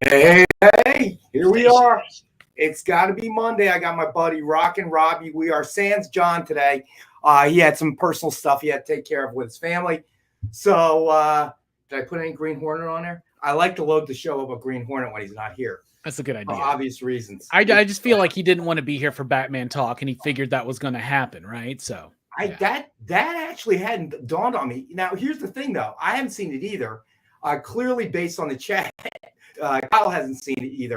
Hey, here we are. It's got to be Monday. I got my buddy Rockin, Robbie. We are sans John today. He had some personal stuff he had to take care of with his family. So did I put any Green Hornet on there? I like to load the show up with Green Hornet when he's not here. That's a good idea. For obvious reasons. I just feel like he didn't want to be here for Batman talk, and he figured that was going to happen, right? So that actually hadn't dawned on me. Now, here's the thing, though. I haven't seen it either. Clearly, based on the chat, Kyle hasn't seen it either.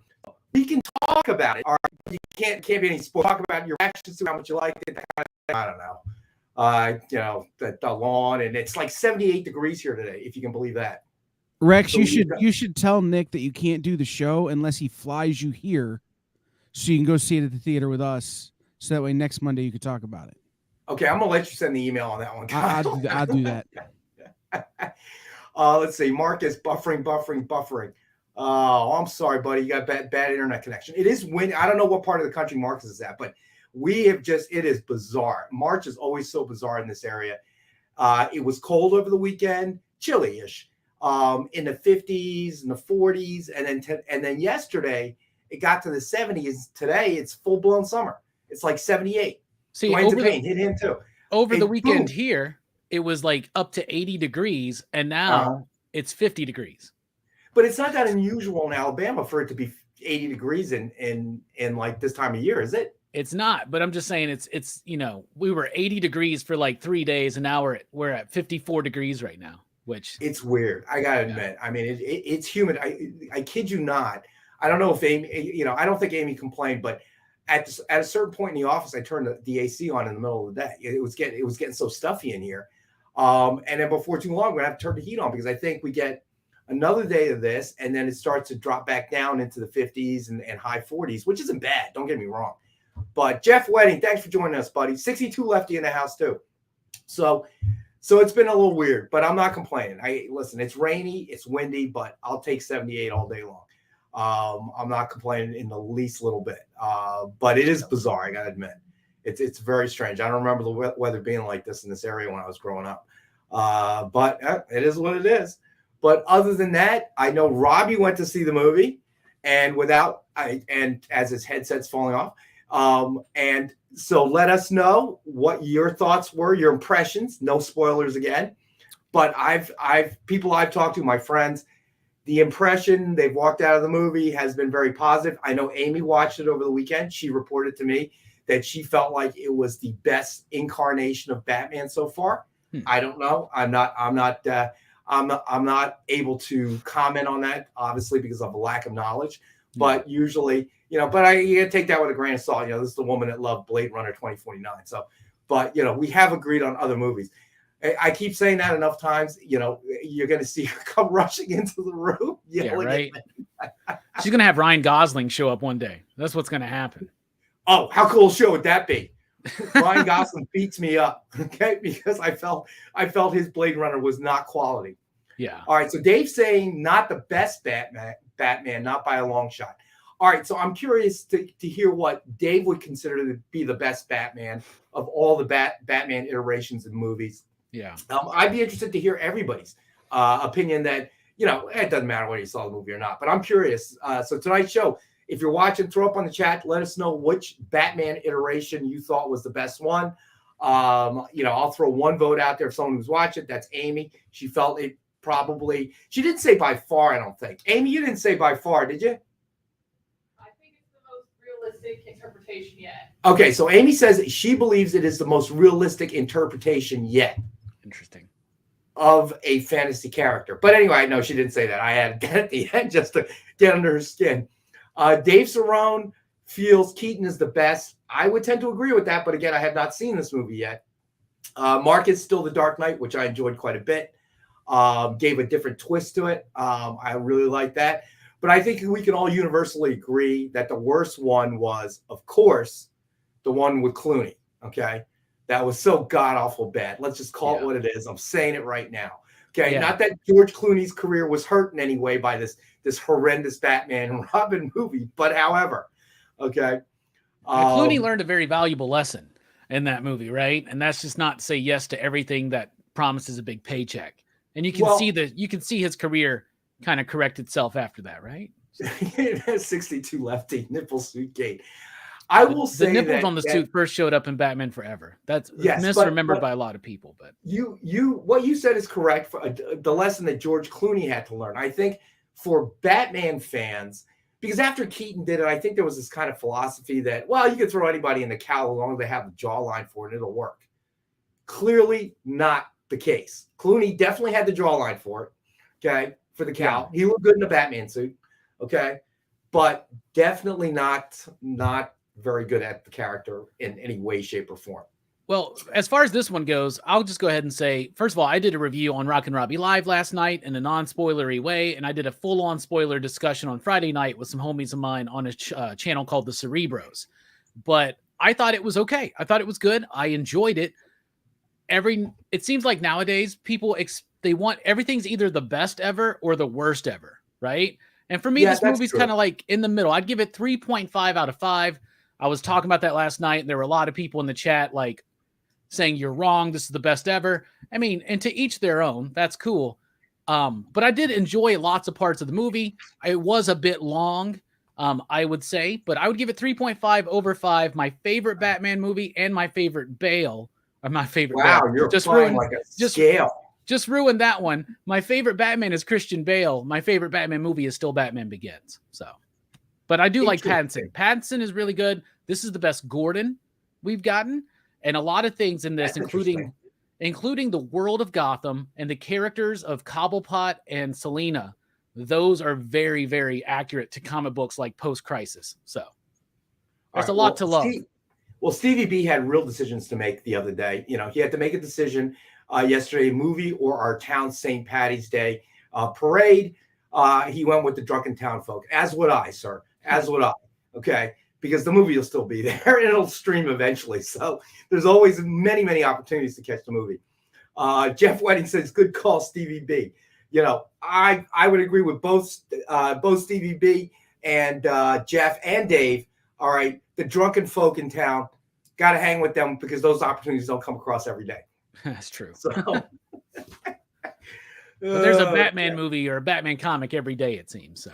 We can talk about it. All right, you can't be any spoil. Talk about your reactions to how much you liked it. I don't know. The lawn, and it's like 78 degrees here today, if you can believe that. Rex, so you should tell Nick that you can't do the show unless he flies you here, so you can go see it at the theater with us. So that way next Monday you can talk about it. Okay, I'm gonna let you send the email on that one. I'll do that. Let's see. Marcus buffering. Oh, I'm sorry, buddy. You got bad internet connection. It is windy. I don't know what part of the country Marcus is at, but it is bizarre. March is always so bizarre in this area. It was cold over the weekend, chilly-ish, in the 50s and the 40s, and then yesterday it got to the 70s. Today it's full-blown summer. It's like 78. See, hit him too. Over the weekend here, it was like up to 80 degrees, and now it's 50 degrees. But it's not that unusual in Alabama for it to be 80 degrees in like this time of year, is it? It's not, but I'm just saying it's we were 80 degrees for like 3 days, and now we're at 54 degrees right now, which it's weird. I gotta admit. I mean, it's humid. I kid you not. I don't know if Amy, I don't think Amy complained, but at a certain point in the office, I turned the AC on in the middle of the day. It was getting so stuffy in here. And then before too long, we're gonna have to turn the heat on because I think we get another day of this, and then it starts to drop back down into the 50s and high 40s, which isn't bad. Don't get me wrong. But Jeff Wedding, thanks for joining us, buddy. 62 lefty in the house too. So it's been a little weird, but I'm not complaining. Listen, it's rainy, it's windy, but I'll take 78 all day long. I'm not complaining in the least little bit. But it is bizarre, I gotta admit. It's very strange. I don't remember the weather being like this in this area when I was growing up. But it is what it is. But other than that, I know Robbie went to see the movie, and as his headset's falling off. And so let us know what your thoughts were, your impressions. No spoilers again. But people I've talked to, my friends, the impression they've walked out of the movie has been very positive. I know Amy watched it over the weekend. She reported to me that she felt like it was the best incarnation of Batman so far. I don't know. I'm not able to comment on that, obviously, because of a lack of knowledge. But usually, you gotta take that with a grain of salt. This is the woman that loved Blade Runner 2049. So, but we have agreed on other movies. I keep saying that enough times. You're gonna see her come rushing into the room. Yeah, right. She's gonna have Ryan Gosling show up one day. That's what's gonna happen. Oh, how cool a show would that be? Ryan Gosling beats me up, okay? Because I felt his Blade Runner was not quality. Yeah. All right. So Dave's saying not the best Batman, not by a long shot. All right. So I'm curious to hear what Dave would consider to be the best Batman of all the Batman iterations and movies. Yeah. I'd be interested to hear everybody's opinion that, it doesn't matter whether you saw the movie or not, but I'm curious. So tonight's show, if you're watching, throw up on the chat. Let us know which Batman iteration you thought was the best one. I'll throw one vote out there if someone who's watching. That's Amy. She felt it probably. She didn't say by far, I don't think. Amy, you didn't say by far, did you? I think it's the most realistic interpretation yet. Okay, so Amy says she believes it is the most realistic interpretation yet. Interesting. Of a fantasy character. But anyway, no, she didn't say that. I had that at the end just to get under her skin. Dave Cerrone feels Keaton is the best. I would tend to agree with that, but again, I have not seen this movie yet. Mark is still The Dark Knight, which I enjoyed quite a bit. Gave a different twist to it. I really like that. But I think we can all universally agree that the worst one was, of course, the one with Clooney. Okay. That was so god-awful bad. Let's just call it what it is. I'm saying it right now. Okay. Not that George Clooney's career was hurt in any way by this horrendous Batman and Robin movie, but however, okay. Clooney learned a very valuable lesson in that movie, right? And that's just not to say yes to everything that promises a big paycheck. And you can see his career kind of correct itself after that, right? It has 62 lefty nipple suit gate. I will say the nipples that, on the suit first showed up in Batman Forever. That's yes, misremembered by a lot of people. But what you said is correct for the lesson that George Clooney had to learn. I think for Batman fans, because after Keaton did it, I think there was this kind of philosophy that, well, you can throw anybody in the cowl as long as they have the jawline for it, and it'll work. Clearly not the case. Clooney definitely had the jawline for it, okay, for the cowl. He looked good in a Batman suit, okay, but definitely not very good at the character in any way, shape, or form. Well, as far as this one goes, I'll just go ahead and say, first of all, I did a review on Rockin' Robbie Live last night in a non-spoilery way, and I did a full-on spoiler discussion on Friday night with some homies of mine on a channel called The Cerebros. But I thought it was okay. I thought it was good. I enjoyed it. It seems like nowadays people they want everything's either the best ever or the worst ever, right? And for me, this movie's kind of like in the middle. I'd give it 3.5 out of 5. I was talking about that last night, and there were a lot of people in the chat like saying you're wrong. This is the best ever. I mean, and to each their own. That's cool. But I did enjoy lots of parts of the movie. It was a bit long, I would say, but I would give it 3.5 over 5. My favorite Batman movie and my favorite Bale are my favorite. Wow, Bale. you're just ruined like a scale. Just ruined that one. My favorite Batman is Christian Bale. My favorite Batman movie is still Batman Begins. So, but I do like Pattinson. Pattinson is really good. This is the best Gordon we've gotten, and a lot of things in this, including the world of Gotham and the characters of Cobblepot and Selina. Those are very, very accurate to comic books like post-Crisis. So there's a lot to love. Stevie B had real decisions to make the other day. You know, he had to make a decision yesterday, movie or our town St. Patty's Day parade. He went with the drunken town folk, as would I, sir, as would I. Okay, because the movie will still be there and it'll stream eventually. So there's always many, many opportunities to catch the movie. Jeff Wedding says, good call, Stevie B. You know, I would agree with both Stevie B and Jeff and Dave. All right, the drunken folk in town, got to hang with them because those opportunities don't come across every day. That's true. So, but there's a Batman movie or a Batman comic every day, it seems. So,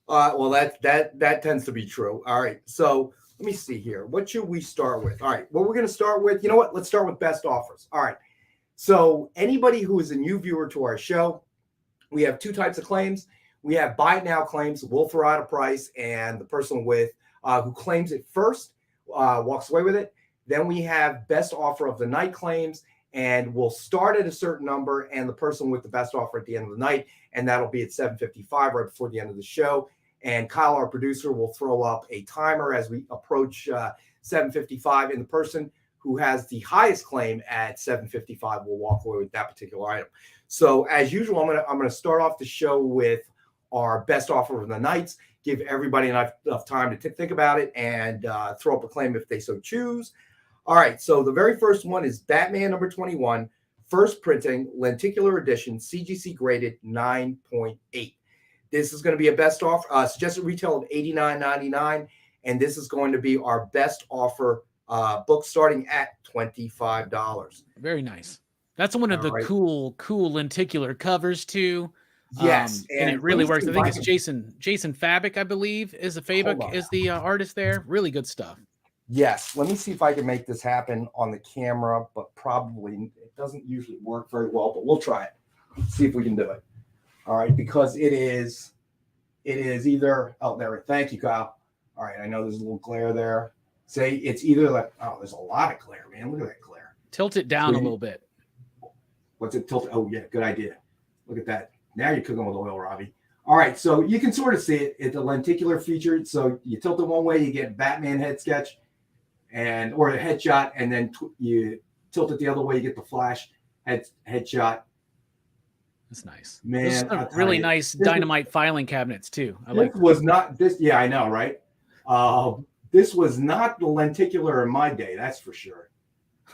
well, that tends to be true. All right, so let me see here. What should we start with? All right, what we're going to start with. You know what? Let's start with best offers. All right. So anybody who is a new viewer to our show, we have two types of claims. We have buy it now claims. We'll throw out a price, and the person with who claims it first walks away with it. Then we have best offer of the night claims, and we'll start at a certain number, and the person with the best offer at the end of the night, and that'll be at 7:55 right before the end of the show. And Kyle, our producer, will throw up a timer as we approach 7:55, and the person who has the highest claim at 7:55 will walk away with that particular item. So as usual, I'm gonna start off the show with our best offer of the nights. Give everybody enough time to think about it and throw up a claim if they so choose. All right, so the very first one is Batman number 21, first printing, lenticular edition, CGC graded 9.8. This is going to be a best offer, suggested retail of $89.99, and this is going to be our best offer book starting at $25. Very nice. That's one of the cool lenticular covers too. Yes, and it really works. I think it's Jason Fabic, I believe, is the artist there. Really good stuff. Yes, let me see if I can make this happen on the camera, but probably it doesn't usually work very well, but we'll try it. See if we can do it. All right, because it is either, oh, there, thank you, Kyle. All right, I know there's a little glare there. Say it's either like, oh, there's a lot of glare, man. Look at that glare. Tilt it down a little bit. What's it tilt? Oh, yeah, good idea. Look at that. Now you're cooking with oil, Robbie. All right, so you can sort of see it. It's a lenticular feature. So you tilt it one way, you get Batman head sketch or a headshot, and then you tilt it the other way, you get the Flash headshot. That's nice. Man, those are really nice dynamite filing cabinets too. Yeah, I know, right? This was not the lenticular in my day, that's for sure.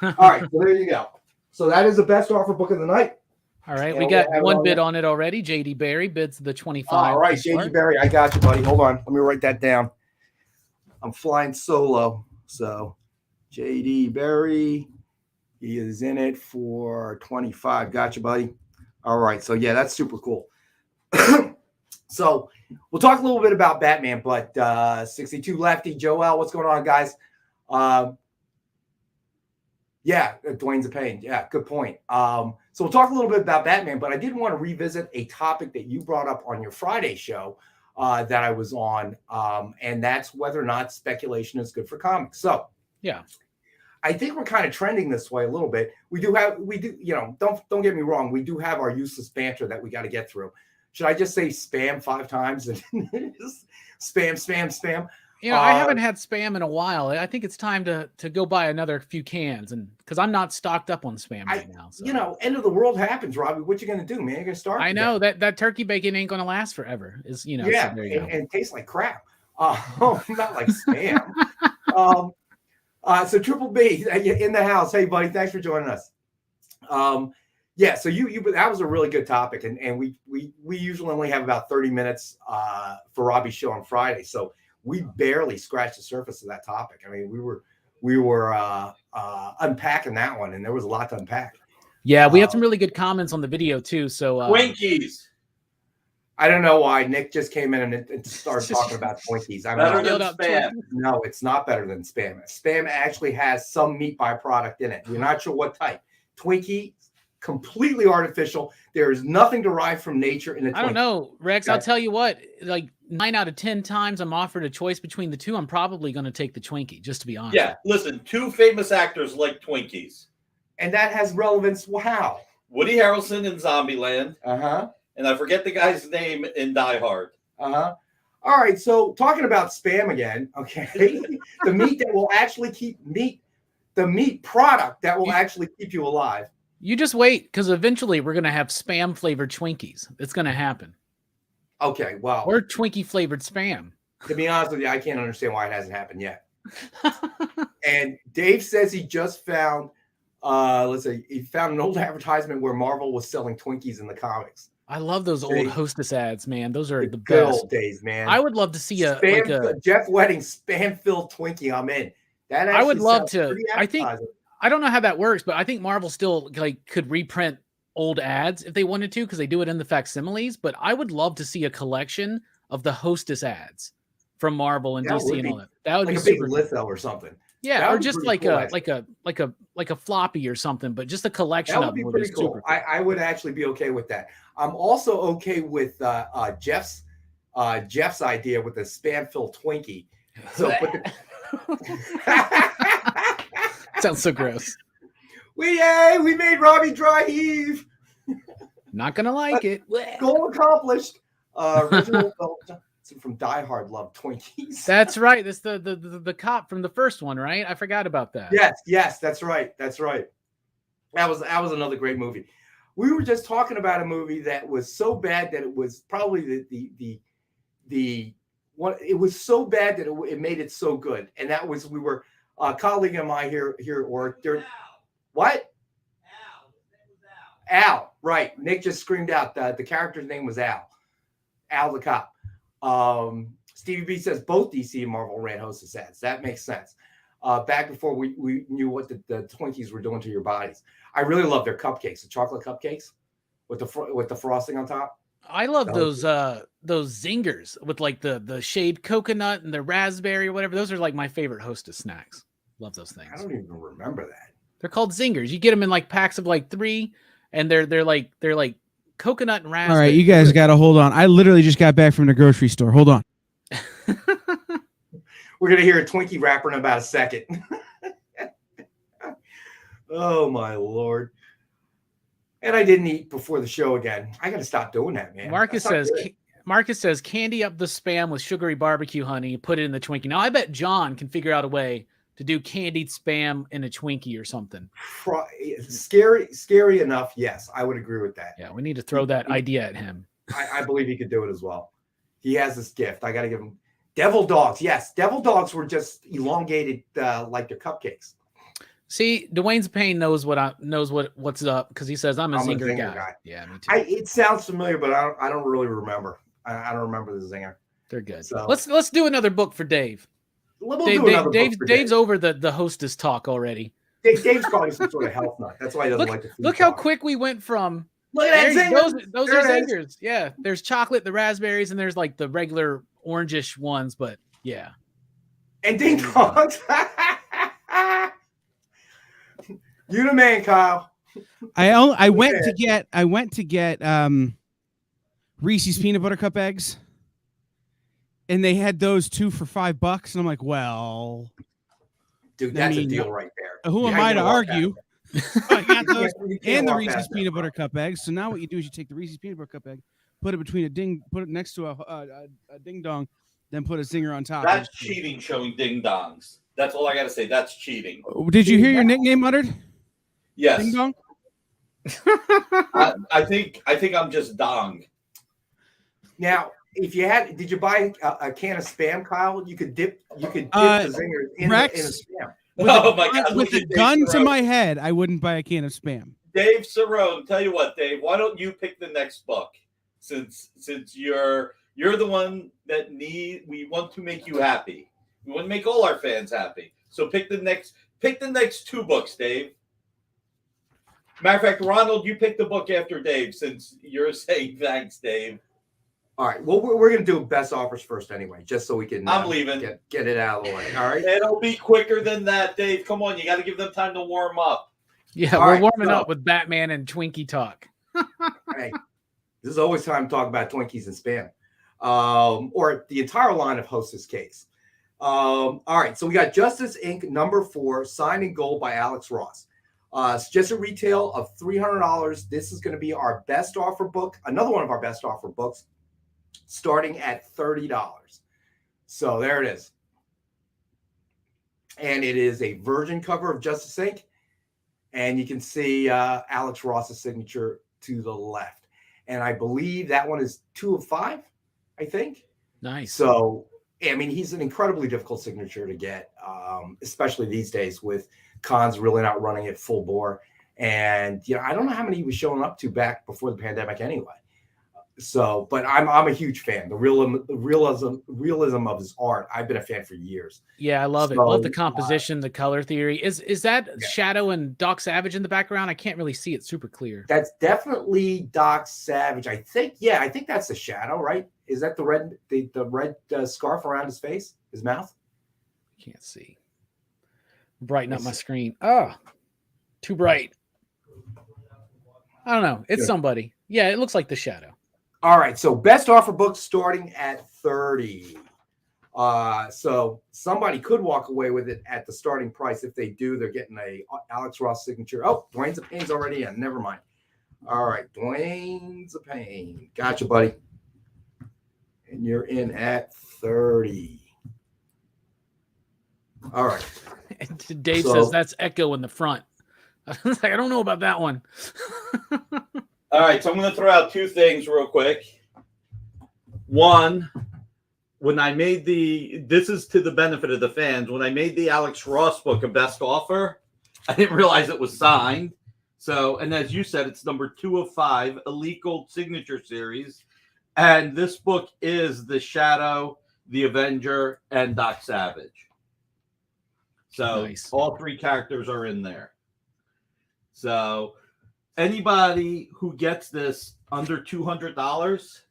All right, so there you go. So that is the best offer book of the night. All right, we got one bid on it already. JD Barry bids the 25. All right, JD Barry, I got you, buddy. Hold on, let me write that down. I'm flying solo, so JD Barry, he is in it for 25. Got you, buddy. All right, so yeah, that's super cool. So we'll talk a little bit about Batman, but 62 Lefty, Joel, what's going on, guys? Yeah, Dwayne's a pain. Yeah, good point. So we'll talk a little bit about Batman, but I did want to revisit a topic that you brought up on your Friday show that I was on, and that's whether or not speculation is good for comics. So yeah, I think we're kind of trending this way a little bit. We do, don't get me wrong. We do have our useless banter that we got to get through. Should I just say spam 5 times and spam? I haven't had spam in a while. I think it's time to go buy another few cans, and because I'm not stocked up on spam right now. So. End of the world happens, Robbie. What you gonna do, man? You're gonna start. I know that turkey bacon ain't gonna last forever. Yeah, so and tastes like crap. Not like spam. So Triple B in the house. Hey, buddy, thanks for joining us. Yeah, so you that was a really good topic, and we usually only have about 30 minutes for Robbie's show on Friday, so we barely scratched the surface of that topic. I mean, we were unpacking that one, and there was a lot to unpack. Yeah, we had some really good comments on the video too. So Twinkies. I don't know why Nick just came in and started talking about Twinkies. I Better mean, than spam. no, it's not better than spam. Spam actually has some meat byproduct in it. You're not sure what type. Twinkie, completely artificial. There is nothing derived from nature in a Twinkie. I don't know, Rex. Okay. I'll tell you what. Like 9 out of 10 times, I'm offered a choice between the two. I'm probably going to take the Twinkie, just to be honest. Yeah, listen, 2 famous actors like Twinkies. And that has relevance. Wow. Woody Harrelson in Zombieland. Uh-huh. And I forget the guy's name in Die Hard. Uh-huh. All right, so talking about spam again, okay? The meat that will actually the meat product that will actually keep you alive. You just wait, because eventually we're going to have spam flavored Twinkies. It's going to happen. Okay, well. Or Twinkie flavored spam. To be honest with you, I can't understand why it hasn't happened yet. And Dave says he just found, he found an old advertisement where Marvel was selling Twinkies in the comics. I love those old Hostess ads, man. Those are the good best old days, man. I would love to see a Jeff Wedding spam-filled Twinkie. I'm in. That I would love to. pretty I think I don't know how that works, but I think Marvel still could reprint old ads if they wanted to, because they do it in the facsimiles. But I would love to see a collection of the Hostess ads from Marvel and DC and all that. That would like be a big super litho or something. Yeah, or just like a floppy or something, but just a collection that of would be them pretty cool. I would actually be okay with that. I'm also okay with Jeff's idea with the spam-filled Twinkie. So put the sounds so gross. We made Robbie dry heave. Not gonna like it. Goal accomplished. Original from Die Hard loved Twinkies. That's right. That's the cop from the first one, right? I forgot about that. Yes, that's right. That was another great movie. We were just talking about a movie that was so bad that it was probably the one. It was so bad that it made it so good, and that was we were a colleague of mine here at work. What? Al. Right. Nick just screamed out the character's name was Al. Al the cop. Stevie B says both DC and Marvel ran Hostess ads. That makes sense. Back before we knew what the Twinkies were doing to your bodies. I really love their cupcakes, the chocolate cupcakes with the frosting on top. I love those zingers with like the shaved coconut and the raspberry or whatever. Those are like my favorite Hostess snacks. Love those things. I don't even remember that. They're called zingers. You get them in like packs of like 3, and they're like coconut and raspberry. All right, you guys got to hold on. I literally just got back from the grocery store. Hold on. We're going to hear a Twinkie wrapper in about a second. Oh, my Lord. And I didn't eat before the show again. I got to stop doing that, man. Marcus says, candy up the spam with sugary barbecue honey, put it in the Twinkie. Now, I bet John can figure out a way to do candied spam in a Twinkie or something. Scary enough, yes. I would agree with that. Yeah, we need to throw that idea at him. I believe he could do it as well. He has this gift. I got to give him. Devil dogs, yes. Devil dogs were just elongated like their cupcakes. See, Dwayne's Pain knows what's up because he says I'm a zinger guy. Yeah, me too. It sounds familiar, but I don't really remember. I don't remember the zinger. They're good. So, let's do another book for Dave. Dave's over the Hostess talk already. Dave's probably some sort of health nut. That's why he doesn't like the food. Look how quick we went from Look at that Those There are it is. zingers. Yeah, there's chocolate, the raspberries, and there's like the regular orangish ones. But yeah, And ding dongs. You the man, Kyle. I went to get Reese's peanut butter cup eggs, and they had those 2 for $5, and I'm like, well, Dude, I that's mean, a deal right there. who am Yeah, I you to can walk argue? I got those You can't and the walk Reese's past that, peanut bro. butter cup eggs. So now what you do is you take the Reese's peanut butter cup egg, put it between put it next to a ding dong, then put a zinger on top. That's cheating, showing ding dongs. That's all I got to say. That's cheating. Did you hear your nickname uttered? Yes. Ding dong. I think I'm just dong. Now, if you did you buy a can of Spam, Kyle? You could dip the zinger in the Spam. Oh my God! With a gun to my head, I wouldn't buy a can of Spam. Dave Cerrone, tell you what, Dave. Why don't you pick the next book? Since you're the one that we want to make you happy. We want to make all our fans happy. So pick the next 2 books, Dave. Matter of fact, Ronald, you pick the book after Dave, since you're saying thanks, Dave. All right. Well, we're going to do best offers first anyway, just so we can. I'm leaving. Get it out of the way. All right. It'll be quicker than that, Dave. Come on, you got to give them time to warm up. yeah, All we're right, warming so- up with Batman and Twinkie talk. Hey, this is always time to talk about Twinkies and Spam, or the entire line of Hostess Case. All right. So we got Justice Inc. #4, signed in gold by Alex Ross. Suggested retail of $300. This is going to be our best offer book. Another one of our best offer books, starting at $30. So there it is. And it is a virgin cover of Justice Inc. And you can see Alex Ross's signature to the left. And I believe that one is 2 of 5, I think. Nice. So, I mean, he's an incredibly difficult signature to get, especially these days with cons really not running it full bore. And, I don't know how many he was showing up to back before the pandemic anyway. So, but I'm a huge fan. The realism of his art. I've been a fan for years. Yeah, I love it. Love the composition, the color theory. Is that Shadow and Doc Savage in the background? I can't really see it super clear. That's definitely Doc Savage. I think that's the Shadow, right? Is that the red scarf around his face, his mouth? Can't see. Brighten up my screen. Oh, too bright. I don't know. It's somebody. Yeah, it looks like the Shadow. All right, so best offer books starting at $30. So somebody could walk away with it at the starting price. If they do, they're getting a Alex Ross signature. Oh, Dwayne's a Pain's already in. Never mind. All right, Dwayne's a Pain. Gotcha, buddy. And you're in at 30. All right. And Dave says that's Echo in the front. I was like, I don't know about that one. All right, so I'm going to throw out 2 things real quick. One, when I made this is to the benefit of the fans, when I made the Alex Ross book a best offer, I didn't realize it was signed. So, and as you said, it's number 2 of 5, Elite Gold Signature Series. And this book is the Shadow, the Avenger, and Doc Savage. So Nice. All 3 characters are in there. So anybody who gets this under $200,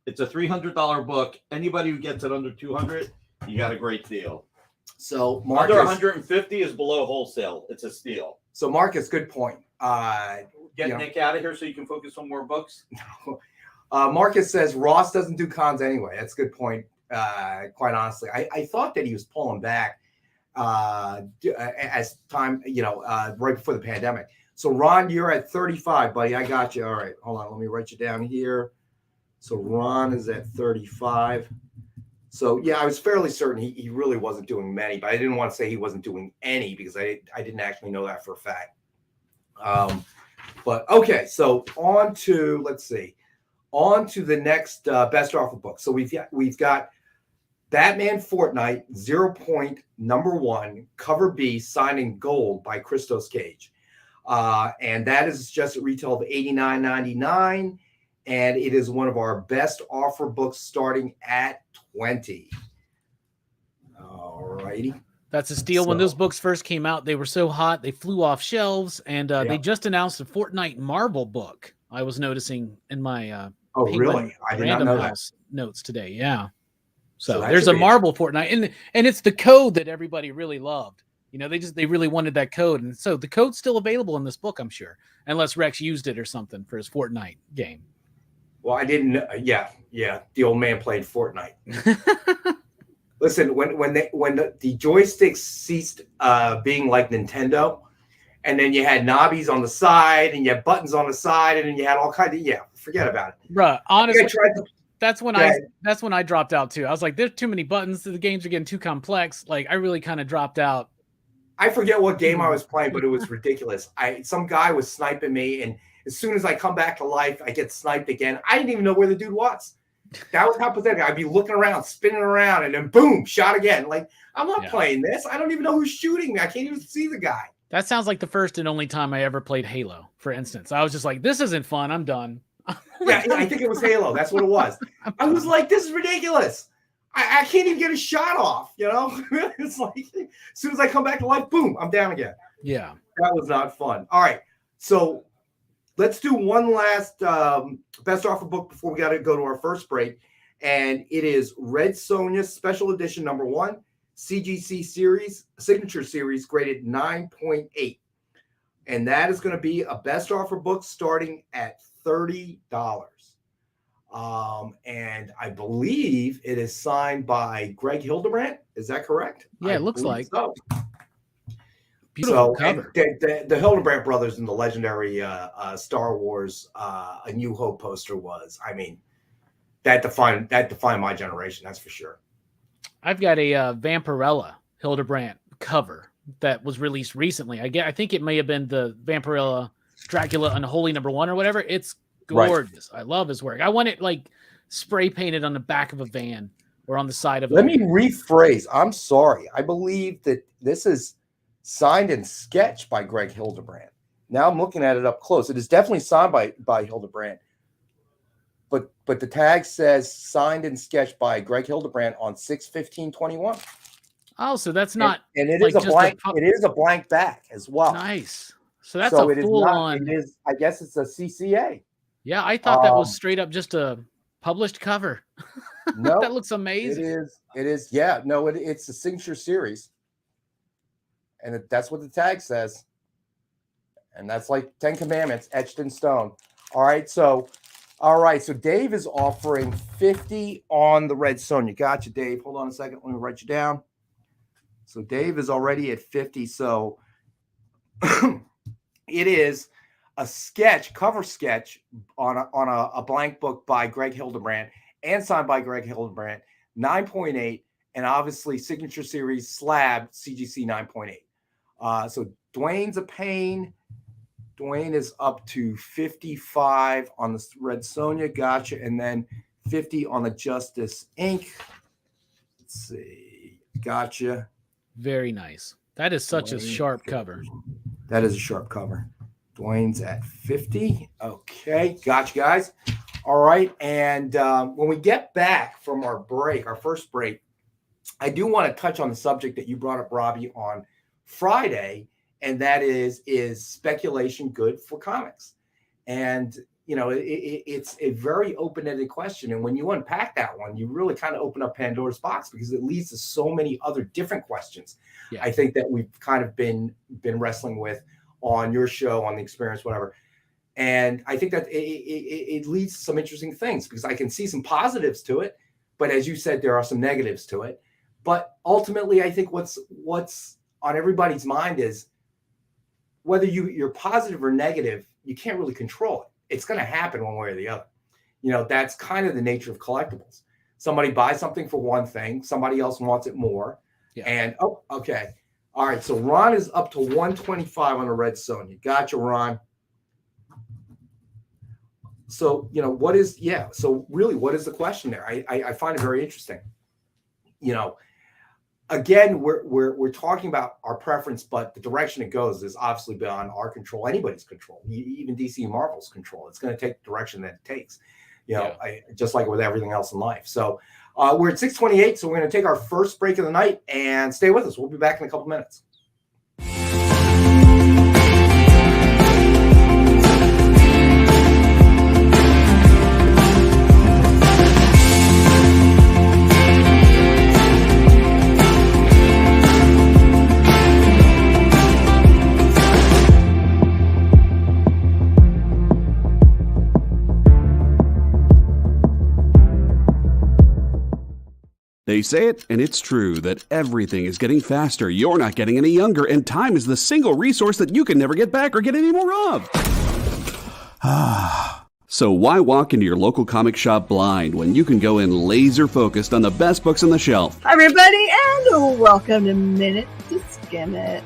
it's a $300 book. Anybody who gets it under $200, you got a great deal. So Marcus, Under 150 is below wholesale. It's a steal. So Marcus, good point. Get Nick out of here so you can focus on more books. Marcus says Ross doesn't do cons anyway. That's a good point. Quite honestly, I thought that he was pulling back as time, right before the pandemic. So Ron, you're at 35, buddy. I got you. All right, hold on. Let me write you down here. So Ron is at 35. So yeah, I was fairly certain he really wasn't doing many, but I didn't want to say he wasn't doing any because I didn't actually know that for a fact. But okay, so on to the next best offer book. So we've got Batman Fortnite 0 Point #1 cover B signed in gold by Christos Cage. And that is just at retail of $89.99. And it is one of our best offer books starting at $20. All righty. That's a steal. When those books first came out, they were so hot, they flew off shelves. And they just announced a Fortnite Marvel book I was noticing in my Oh, Penguin really? I did not Random know that. House notes today. Yeah. So So that there's should a be marble Fortnite, and it's the code that everybody really loved. You know, they really wanted that code, and so the code's still available in this book, I'm sure, unless Rex used it or something for his Fortnite game. Well, I didn't. Yeah. The old man played Fortnite. Listen, when the joysticks ceased being like Nintendo, and then you had knobbies on the side, and you had buttons on the side, and then you had all kinds of forget about it. Bruh, honestly, that's when Yeah. that's when I dropped out too. I was like, there's too many buttons. The games are getting too complex. Like, I really kind of dropped out. I forget what game I was playing, but it was ridiculous. Some guy was sniping me, and as soon as I come back to life, I get sniped again. I didn't even know where the dude was. That was how pathetic. I'd be looking around, spinning around, and then boom, shot again. Like, I'm not playing this. I don't even know who's shooting me. I can't even see the guy. That sounds like the first and only time I ever played Halo, for instance. I was just like, this isn't fun. I'm done. Yeah, I think it was Halo. That's what it was. I was like, this is ridiculous. I can't even get a shot off, you know? It's like, as soon as I come back to life, boom, I'm down again. Yeah. That was not fun. All right. So let's do one last best offer book before we got to go to our first break. And it is Red Sonja Special Edition #1, CGC Series, Signature Series, graded 9.8. And that is going to be a best offer book starting at $30. And I believe it is signed by Greg Hildebrand. Is that correct? Yeah, it looks like. So. Beautiful cover. The Hildebrand brothers in the legendary Star Wars A New Hope poster was, I mean, that defined my generation, that's for sure. I've got a Vampirella Hildebrand cover that was released recently. I think it may have been the Vampirella Dracula Unholy #1 or whatever. It's gorgeous. Right. I love his work. I want it like spray painted on the back of a van or on the side of. Let me rephrase. I'm sorry. I believe that this is signed and sketched by Greg Hildebrand. Now I'm looking at it up close. It is definitely signed by Hildebrand. But the tag says signed and sketched by Greg Hildebrand on 6/15/21. Oh, so that's not and it like is a blank. It is a blank back as well. Nice. So that's a full on. It is. I guess it's a CCA. Yeah, I thought that was straight up just a published cover. No, that looks amazing. It is. Yeah. No, it's a signature series, and that's what the tag says. And that's like 10 Commandments etched in stone. All right. So Dave is offering 50 on the Red Sonja. Gotcha, Dave. Hold on a second. Let me write you down. So Dave is already at 50. So it is a cover sketch on a blank book by Greg Hildebrand and signed by Greg Hildebrand, 9.8, and obviously signature series slab CGC 9.8. So Dwayne's a pain. Dwayne is up to 55 on the Red Sonja. Gotcha. And then 50 on the Justice Inc. Let's see. Gotcha. Very nice. That is such a sharp cover. That is a sharp cover. Dwayne's at 50. Okay. Gotcha, guys. All right. And when we get back from our first break, I do want to touch on the subject that you brought up, Robbie, on Friday. And that is speculation good for comics? And, you know, it's a very open-ended question. And when you unpack that one, you really kind of open up Pandora's box because it leads to so many other different questions. Yeah. I think that we've kind of been wrestling with on your show, on The Experience, whatever. And I think that it leads to some interesting things because I can see some positives to it. But as you said, there are some negatives to it. But ultimately, I think what's on everybody's mind is, whether you're positive or negative, you can't really control it. It's going to happen one way or the other. You know, that's kind of the nature of collectibles. Somebody buys something for one thing, somebody else wants it more. Yeah. And, okay. All right, so Ron is up to 125 on the Red Sonja. Gotcha, Ron. So, you know, so really, what is the question there? I find it very interesting. You know, again, we're talking about our preference, but the direction it goes is obviously beyond our control, anybody's control, even DC and Marvel's control. It's going to take the direction that it takes, you know, just like with everything else in life. So we're at 6:28, so we're going to take our first break of the night and stay with us. We'll be back in a couple minutes. They say it, and it's true, that everything is getting faster. You're not getting any younger, and time is the single resource that you can never get back or get any more of. So why walk into your local comic shop blind when you can go in laser focused on the best books on the shelf? Hi everybody, and welcome to Minute to Skim It.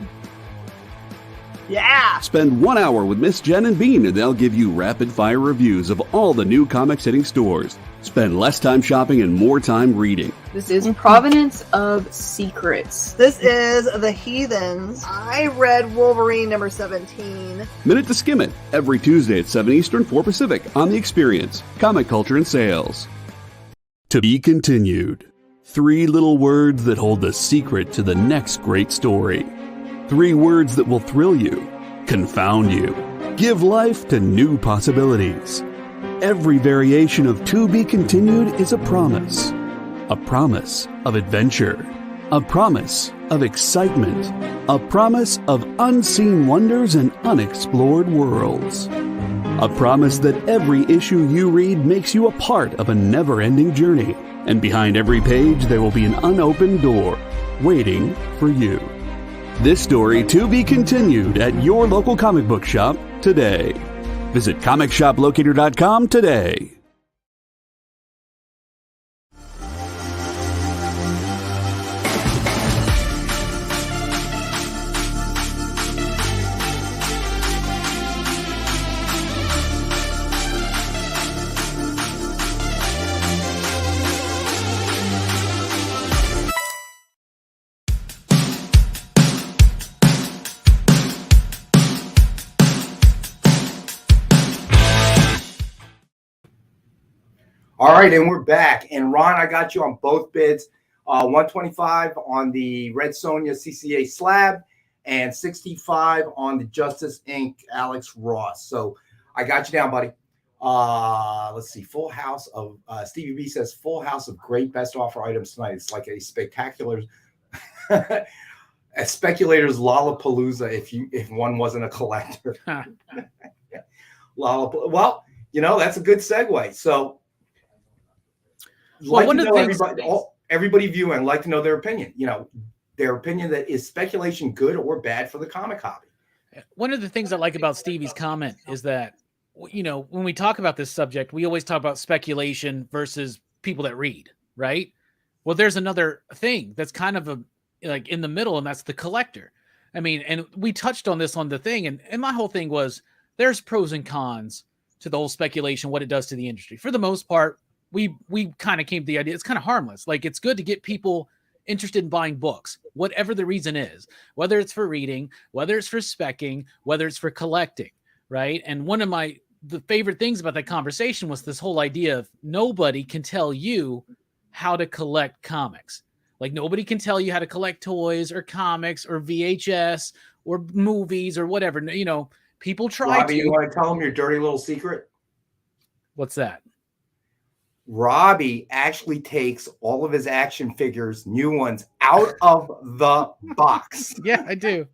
Yeah! Spend 1 hour with Miss Jen and Bean, and they'll give you rapid-fire reviews of all the new comics hitting stores. Spend less time shopping and more time reading. This is Provenance of Secrets. This is The Heathens. I read Wolverine number 17. Minute to Skim It, every Tuesday at 7 Eastern, 4 Pacific, on The Experience, Comic Culture and Sales. To be continued. 3 little words that hold the secret to the next great story. 3 words that will thrill you, confound you, give life to new possibilities. Every variation of To Be Continued is a promise of adventure, a promise of excitement, a promise of unseen wonders and unexplored worlds. A promise that every issue you read makes you a part of a never-ending journey, and behind every page there will be an unopened door waiting for you. This story to be continued at your local comic book shop today. Visit comicshoplocator.com today. All right, and we're back. And Ron, I got you on both bids. 125 on the Red Sonja CCA slab and 65 on the Justice Inc. Alex Ross. So I got you down, buddy. Let's see. Full house of Stevie B says full house of great best offer items tonight. It's like a spectacular a speculator's Lollapalooza if one wasn't a collector. Lollapalooza. Well, that's a good segue. So Well, one of the things everybody viewing like to know their opinion. Their opinion that is speculation good or bad for the comic hobby. One of the things I like about Stevie's comment is that, when we talk about this subject, we always talk about speculation versus people that read, right? Well, there's another thing that's kind of like in the middle, and that's the collector. I mean, and we touched on this on the thing, and my whole thing was there's pros and cons to the whole speculation, what it does to the industry. For the most part, we kind of came to the idea it's kind of harmless. Like, it's good to get people interested in buying books, whatever the reason is, whether it's for reading, whether it's for specking, whether it's for collecting, right? And one of the favorite things about that conversation was this whole idea of nobody can tell you how to collect comics. Like, nobody can tell you how to collect toys or comics or VHS or movies or whatever. People try Robbie, you want to tell them your dirty little secret? What's that? Robbie actually takes all of his action figures, new ones, out of the box. Yeah, I do.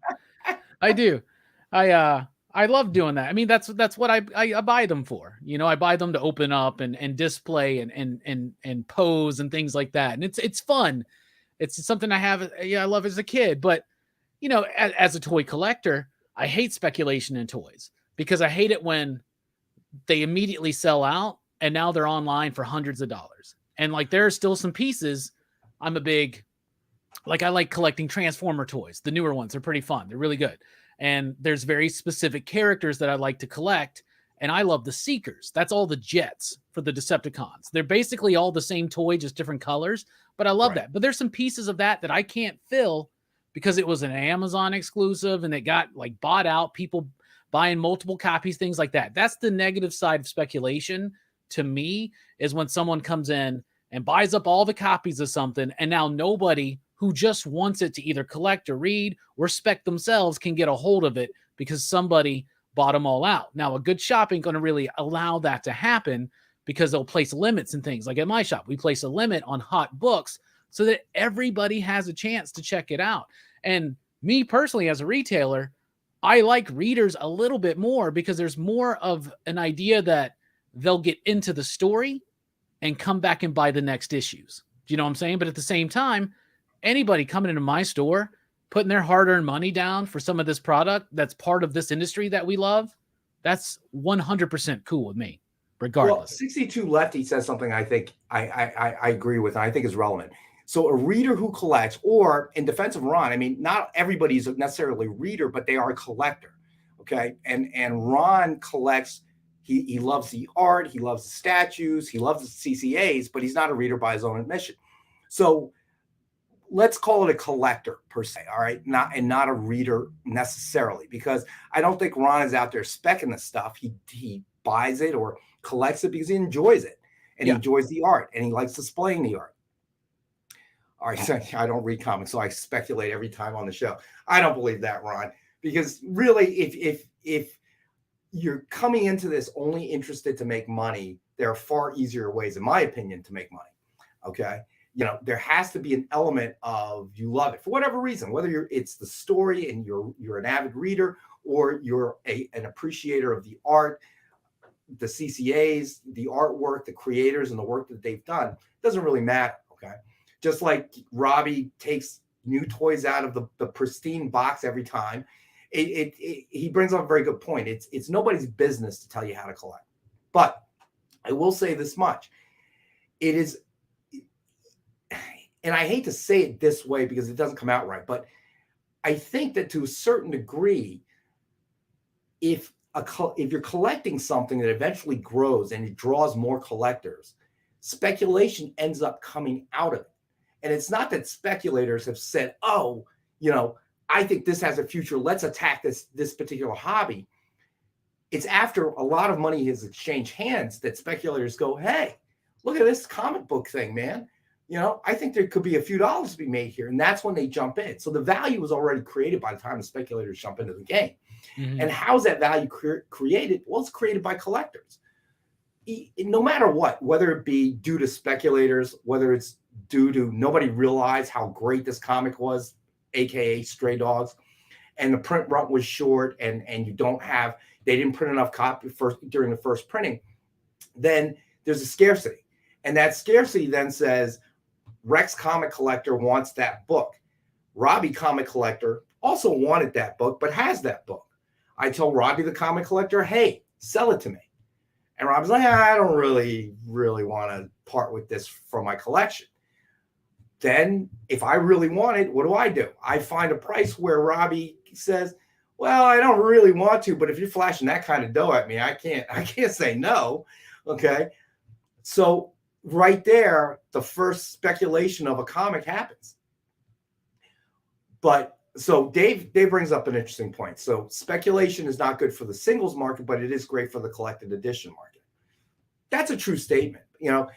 I love doing that. I mean, that's what I buy them for. I buy them to open up and display and pose and things like that. And it's fun. It's something I love as a kid. But as a toy collector, I hate speculation in toys because I hate it when they immediately sell out. And now they're online for hundreds of dollars. And there are still some pieces. I like collecting Transformer toys. The newer ones are pretty fun. They're really good. And there's very specific characters that I like to collect. And I love the Seekers. That's all the jets for the Decepticons. They're basically all the same toy, just different colors. But I love that. But there's some pieces of that I can't fill because it was an Amazon exclusive and it got bought out. People buying multiple copies, things like that. That's the negative side of speculation. To me, is when someone comes in and buys up all the copies of something, and now nobody who just wants it to either collect or read or spec themselves can get a hold of it because somebody bought them all out. Now, a good shop ain't going to really allow that to happen because they'll place limits and things. Like at my shop, we place a limit on hot books so that everybody has a chance to check it out. And me personally, as a retailer, I like readers a little bit more because there's more of an idea that they'll get into the story and come back and buy the next issues. Do you know what I'm saying? But at the same time, anybody coming into my store, putting their hard-earned money down for some of this product that's part of this industry that we love, that's 100% cool with me, regardless. Well, 62 Lefty says something I think I agree with, and I think is relevant. So a reader who collects, or in defense of Ron, I mean, not everybody's necessarily a reader, but they are a collector. Okay. And Ron collects, he loves the art, he loves the statues, he loves the CCAs, but he's not a reader by his own admission. So let's call it a collector per se, all right? Not a reader necessarily, because I don't think Ron is out there specking the stuff. He buys it or collects it because he enjoys it, and he enjoys the art, and he likes displaying the art. All right, so I don't read comics, so I speculate every time on the show. I don't believe that, Ron, because really, if you're coming into this only interested to make money, there are far easier ways, in my opinion, to make money. Okay. You know, there has to be an element of you love it for whatever reason, whether it's the story and you're an avid reader, or you're an appreciator of the art, the CCAs, the artwork, the creators, and the work that they've done. It doesn't really matter. Okay. Just like Robbie takes new toys out of the pristine box every time. He brings up a very good point. It's nobody's business to tell you how to collect. But I will say this much. It is, and I hate to say it this way because it doesn't come out right, but I think that to a certain degree, if you're collecting something that eventually grows and it draws more collectors, speculation ends up coming out of it. And it's not that speculators have said, oh, you know, I think this has a future, let's attack this particular hobby. It's after a lot of money has exchanged hands that speculators go, hey, look at this comic book thing, man. You know, I think there could be a few dollars to be made here. And that's when they jump in. So the value was already created by the time the speculators jump into the game. Mm-hmm. And how's that value created? Well, it's created by collectors. No matter what, whether it be due to speculators, whether it's due to nobody realized how great this comic was, AKA Stray Dogs, and the print run was short, and they didn't print enough copy during the first printing, then there's a scarcity. And that scarcity then says, Rex Comic Collector wants that book. Robbie Comic Collector also wanted that book, but has that book. I tell Robbie the Comic Collector, hey, sell it to me. And Robbie's like, I don't really want to part with this from my collection. Then if I really want it, what do? I find a price where Robbie says, well, I don't really want to, but if you're flashing that kind of dough at me, I can't say no. Okay. So right there, the first speculation of a comic happens. But so Dave brings up an interesting point. So speculation is not good for the singles market, but it is great for the collected edition market. That's a true statement. You know,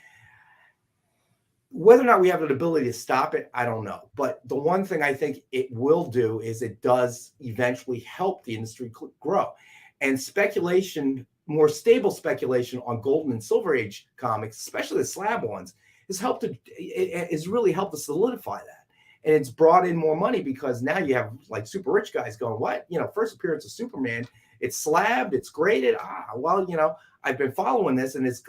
whether or not we have an ability to stop it, I don't know. But the one thing I think it will do is it does eventually help the industry grow. And speculation, more stable speculation on Golden and Silver Age comics, especially the slab ones, has really helped to solidify that. And it's brought in more money because now you have like super rich guys going, what? You know, first appearance of Superman, it's slabbed, it's graded. Well, you know, I've been following this and it's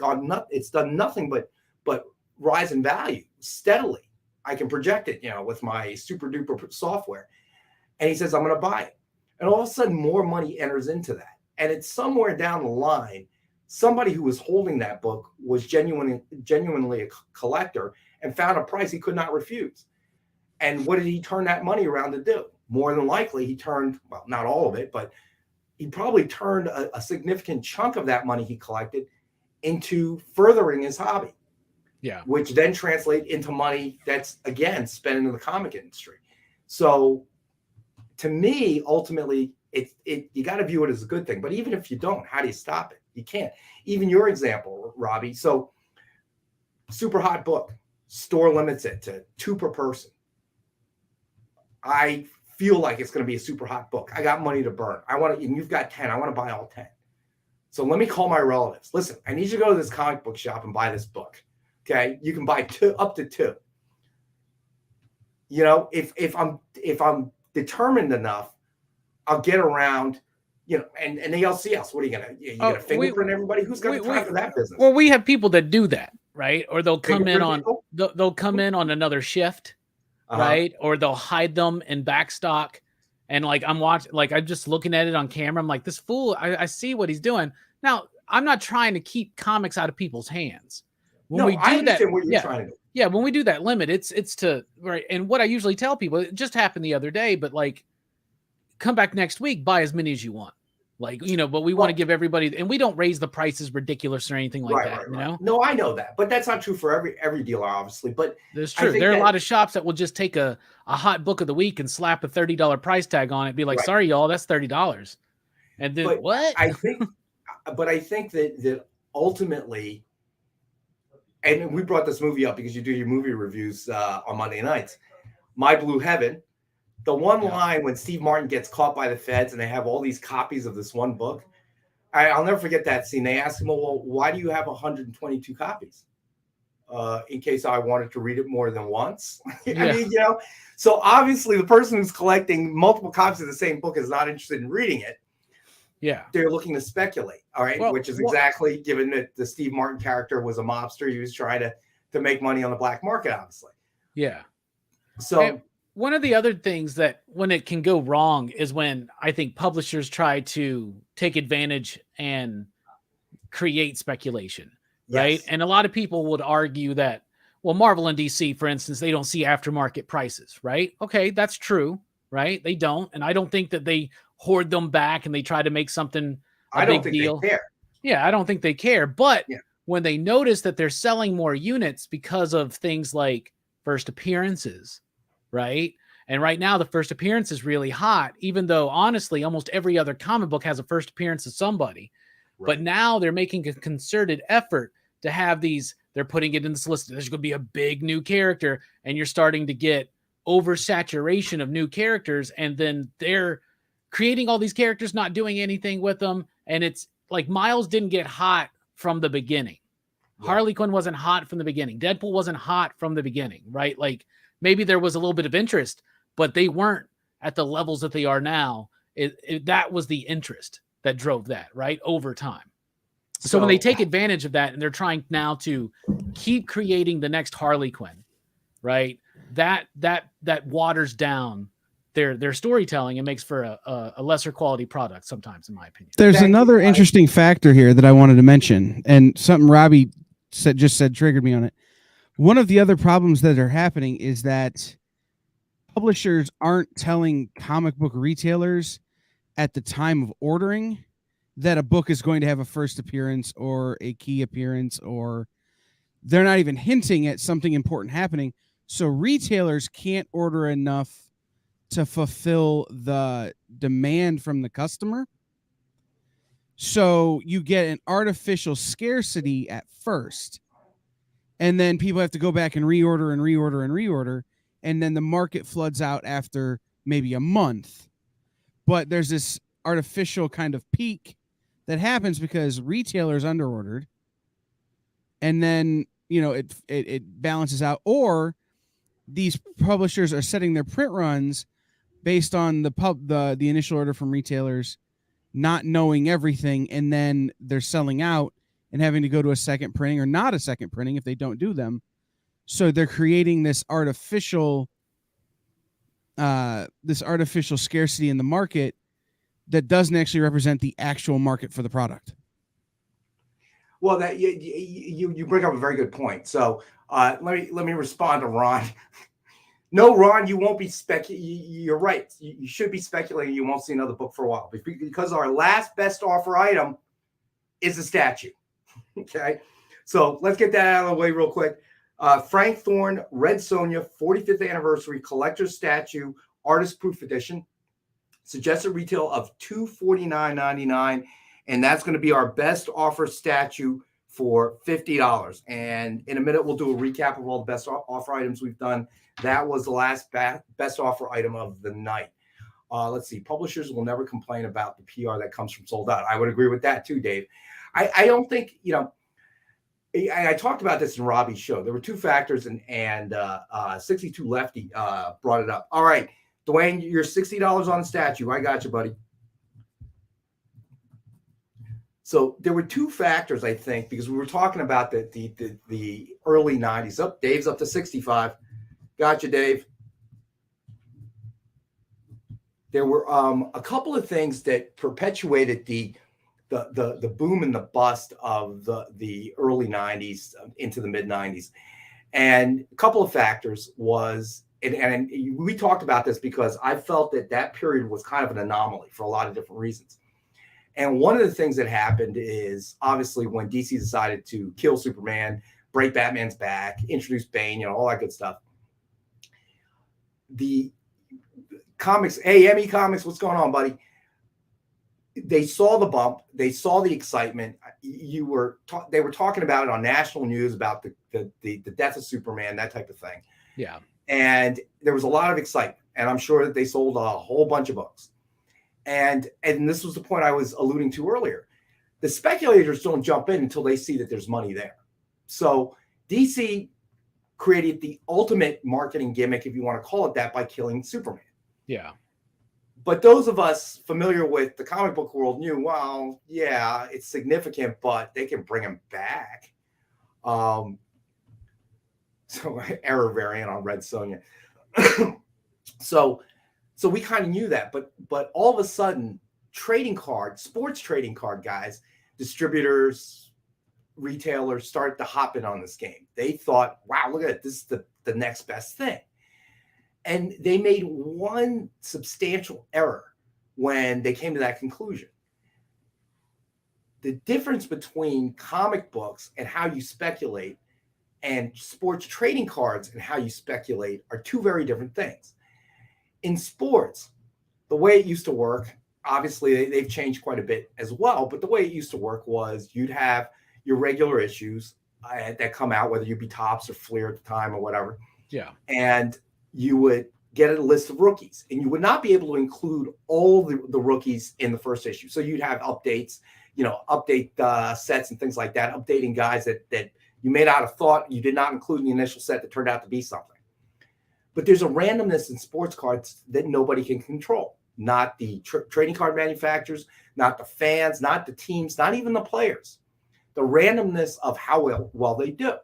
done nothing but rise in value steadily. I can project it, you know, with my super duper software. And he says, I'm going to buy it. And all of a sudden more money enters into that. And it's somewhere down the line, somebody who was holding that book was genuinely a collector and found a price he could not refuse. And what did he turn that money around to do? More than likely, he turned, well, not all of it, but he probably turned a significant chunk of that money he collected into furthering his hobby. Yeah. Which then translate into money that's, again, spent into the comic industry. So to me, ultimately, you got to view it as a good thing. But even if you don't, how do you stop it? You can't. Even your example, Robbie. So super hot book, store limits it to 2 per person. I feel like it's going to be a super hot book. I got money to burn. And you've got 10. I want to buy all 10. So let me call my relatives. Listen, I need you to go to this comic book shop and buy this book. Okay, you can buy up to 2. You know, if I'm determined enough, I'll get around. You know, and the LCS. What are you gonna fingerprint everybody? Who's got time for that business? Well, we have people that do that. right? Or they'll come in on they'll come in on another shift, right? Or they'll hide them in backstock. And like I'm watching, like I'm just looking at it on camera. I'm like, this fool, I see what he's doing. Now, I'm not trying to keep comics out of people's hands. When we do I understand that, what you're trying to do. Yeah, when we do that limit, it's to right. And what I usually tell people, it just happened the other day, but like, come back next week, buy as many as you want. Like, you know, but we want to give everybody, and we don't raise the prices ridiculous or anything like that. You know? No, I know that, but that's not true for every dealer, obviously. But that's true. There are a lot of shops that will just take a hot book of the week and slap a $30 price tag on it. Be like, sorry, y'all, that's $30. And then what? I think that ultimately, and we brought this movie up because you do your movie reviews on Monday nights. My Blue Heaven. The one line when Steve Martin gets caught by the feds and they have all these copies of this one book, I'll never forget that scene. They asked him, well, why do you have 122 copies? In case I wanted to read it more than once. I mean, you know, so obviously the person who's collecting multiple copies of the same book is not interested in reading it. Yeah. They're looking to speculate. All right. Well, which is exactly, given that the Steve Martin character was a mobster, he was trying to make money on the black market, obviously. Yeah. So one of the other things that when it can go wrong is when I think publishers try to take advantage and create speculation, right? And a lot of people would argue that, well, Marvel and DC, for instance, they don't see aftermarket prices, right? Okay, that's true, right? They don't. And I don't think that they hoard them back and they try to make something a big deal. They care. Yeah, I don't think they care. But when they notice that they're selling more units because of things like first appearances, right? And right now the first appearance is really hot, even though honestly, almost every other comic book has a first appearance of somebody. Right. But now they're making a concerted effort to have these, they're putting it in this list. There's going to be a big new character, and you're starting to get oversaturation of new characters. And then they're creating all these characters, not doing anything with them. And it's like Miles didn't get hot from the beginning. Yeah. Harley Quinn wasn't hot from the beginning. Deadpool wasn't hot from the beginning, right? Like, maybe there was a little bit of interest, but they weren't at the levels that they are now. That was the interest that drove that, right? Over time. So when they take advantage of that and they're trying now to keep creating the next Harley Quinn, right? That waters down their storytelling and makes for a lesser quality product sometimes, in my opinion. There's another interesting factor here that I wanted to mention, and something Robbie just said triggered me on it. One of the other problems that are happening is that publishers aren't telling comic book retailers at the time of ordering that a book is going to have a first appearance or a key appearance, or they're not even hinting at something important happening. So retailers can't order enough to fulfill the demand from the customer. So you get an artificial scarcity at first. And then people have to go back and reorder and reorder and reorder. And then the market floods out after maybe a month. But there's this artificial kind of peak that happens because retailers underordered. And then, you know, it balances out. Or these publishers are setting their print runs based on the initial order from retailers, not knowing everything. And then they're selling out and having to go to a second printing or not a second printing if they don't do them. So they're creating this artificial scarcity in the market that doesn't actually represent the actual market for the product. Well, that you bring up a very good point. So let me respond to Ron. No, Ron, you won't be You're right. You should be speculating. You won't see another book for a while because our last best offer item is a statue. Okay, so let's get that out of the way real quick. Frank Thorne, Red Sonja, 45th anniversary collector's statue, artist proof edition. Suggested retail of $249.99, and that's going to be our best offer statue for $50. And in a minute, we'll do a recap of all the best offer items we've done. That was the last best offer item of the night. Let's see. Publishers will never complain about the PR that comes from sold out. I would agree with that too, Dave. I don't think, you know, I talked about this in Robbie's show. There were two factors, and 62 Lefty brought it up. All right, Dwayne, you're $60 on the statue. I got you, buddy. So there were two factors, I think, because we were talking about the early 90s. Oh, Dave's up to 65. Gotcha, Dave. There were a couple of things that perpetuated the boom and the bust of the early 90s into the mid 90s. And a couple of factors was, and we talked about this because I felt that period was kind of an anomaly for a lot of different reasons. And one of the things that happened is obviously when DC decided to kill Superman, break Batman's back, introduce Bane, all that good stuff. The comics, hey, ME Comics, what's going on, buddy? They saw the bump. They saw the excitement. They were talking about it on national news about the death of Superman, that type of thing. Yeah. And there was a lot of excitement. And I'm sure that they sold a whole bunch of books. And this was the point I was alluding to earlier. The speculators don't jump in until they see that there's money there. So DC created the ultimate marketing gimmick, if you want to call it that, by killing Superman. Yeah. But those of us familiar with the comic book world knew, well, yeah, it's significant, but they can bring him back. So error variant on Red Sonja. So we kind of knew that, but all of a sudden, sports trading card guys, distributors, retailers started to hop in on this game. They thought, wow, look at it. This is the next best thing. And they made one substantial error when they came to that conclusion. The difference between comic books and how you speculate and sports trading cards and how you speculate are two very different things. In sports, the way it used to work, obviously they've changed quite a bit as well, but the way it used to work was you'd have your regular issues that come out, whether you be Topps or Fleer at the time or whatever. Yeah. And you would get a list of rookies, and you would not be able to include all the rookies in the first issue. So you'd have updates, update sets and things like that, updating guys that you may not have thought you did not include in the initial set that turned out to be something. But there's a randomness in sports cards that nobody can control. Not the trading card manufacturers, not the fans, not the teams, not even the players. The randomness of how well they do.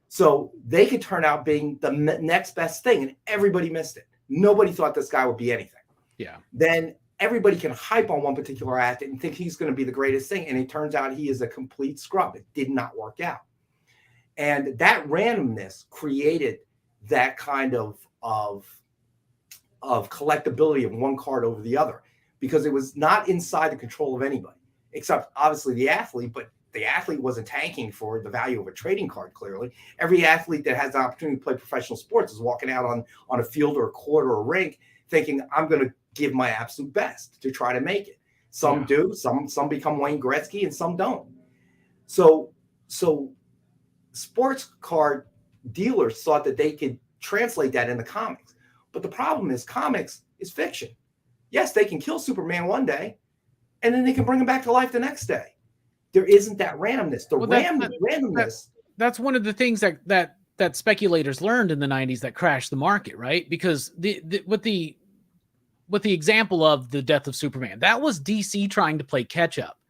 So they could turn out being the next best thing, and everybody missed it. Nobody thought this guy would be anything. Yeah. Then everybody can hype on one particular athlete and think he's going to be the greatest thing, and it turns out he is a complete scrub. It did not work out. And that randomness created that kind of collectability of one card over the other, because it was not inside the control of anybody, except obviously the athlete, but the athlete wasn't tanking for the value of a trading card, clearly. Every athlete that has the opportunity to play professional sports is walking out on a field or a court or a rink thinking, I'm going to give my absolute best to try to make it. Some do, some become Wayne Gretzky, and some don't. So sports card dealers thought that they could translate that into comics. But the problem is comics is fiction. Yes, they can kill Superman one day, and then they can bring him back to life the next day. There isn't that randomness. Randomness. That's one of the things that speculators learned in the 90s that crashed the market, right? Because with the example of the death of Superman, that was DC trying to play catch up,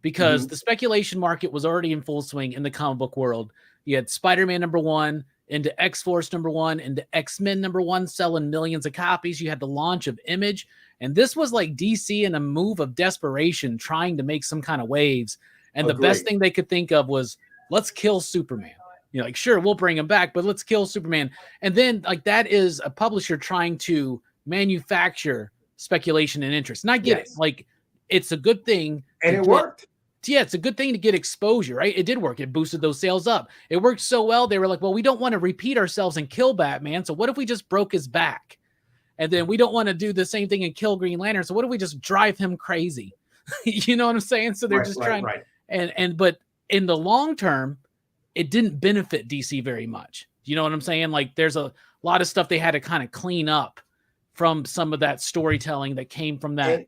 because the speculation market was already in full swing in the comic book world. You had Spiderman #1, into X-Force #1, into X-Men #1, selling millions of copies. You had the launch of Image, and this was like DC in a move of desperation, trying to make some kind of waves. And the best thing they could think of was, let's kill Superman. Like, sure, we'll bring him back, but let's kill Superman. And then, like, that is a publisher trying to manufacture speculation and interest. And I get it. Like, it's a good thing. And it worked. Yeah, it's a good thing to get exposure, right? It did work. It boosted those sales up. It worked so well. They were like, well, we don't want to repeat ourselves and kill Batman. So what if we just broke his back? And then we don't want to do the same thing and kill Green Lantern. So what if we just drive him crazy? You know what I'm saying? So they're just trying. Right. But in the long term, it didn't benefit DC very much. You know what I'm saying? Like, there's a lot of stuff they had to kind of clean up from some of that storytelling that came from that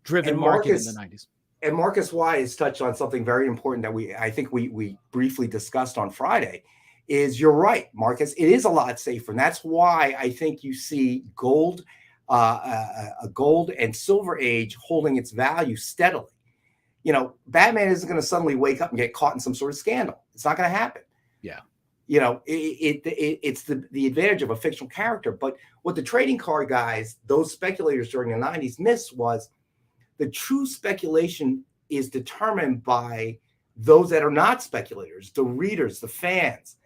driven market in the 90s. And Marcus Y has touched on something very important that I think we briefly discussed on Friday. Is you're right, Marcus. It is a lot safer, and that's why I think you see a gold and silver age holding its value steadily. You know, Batman isn't going to suddenly wake up and get caught in some sort of scandal. It's not going to happen. Yeah. You know, it's the advantage of a fictional character. But what the trading card guys, those speculators during the 90s missed was the true speculation is determined by those that are not speculators, the readers, the fans.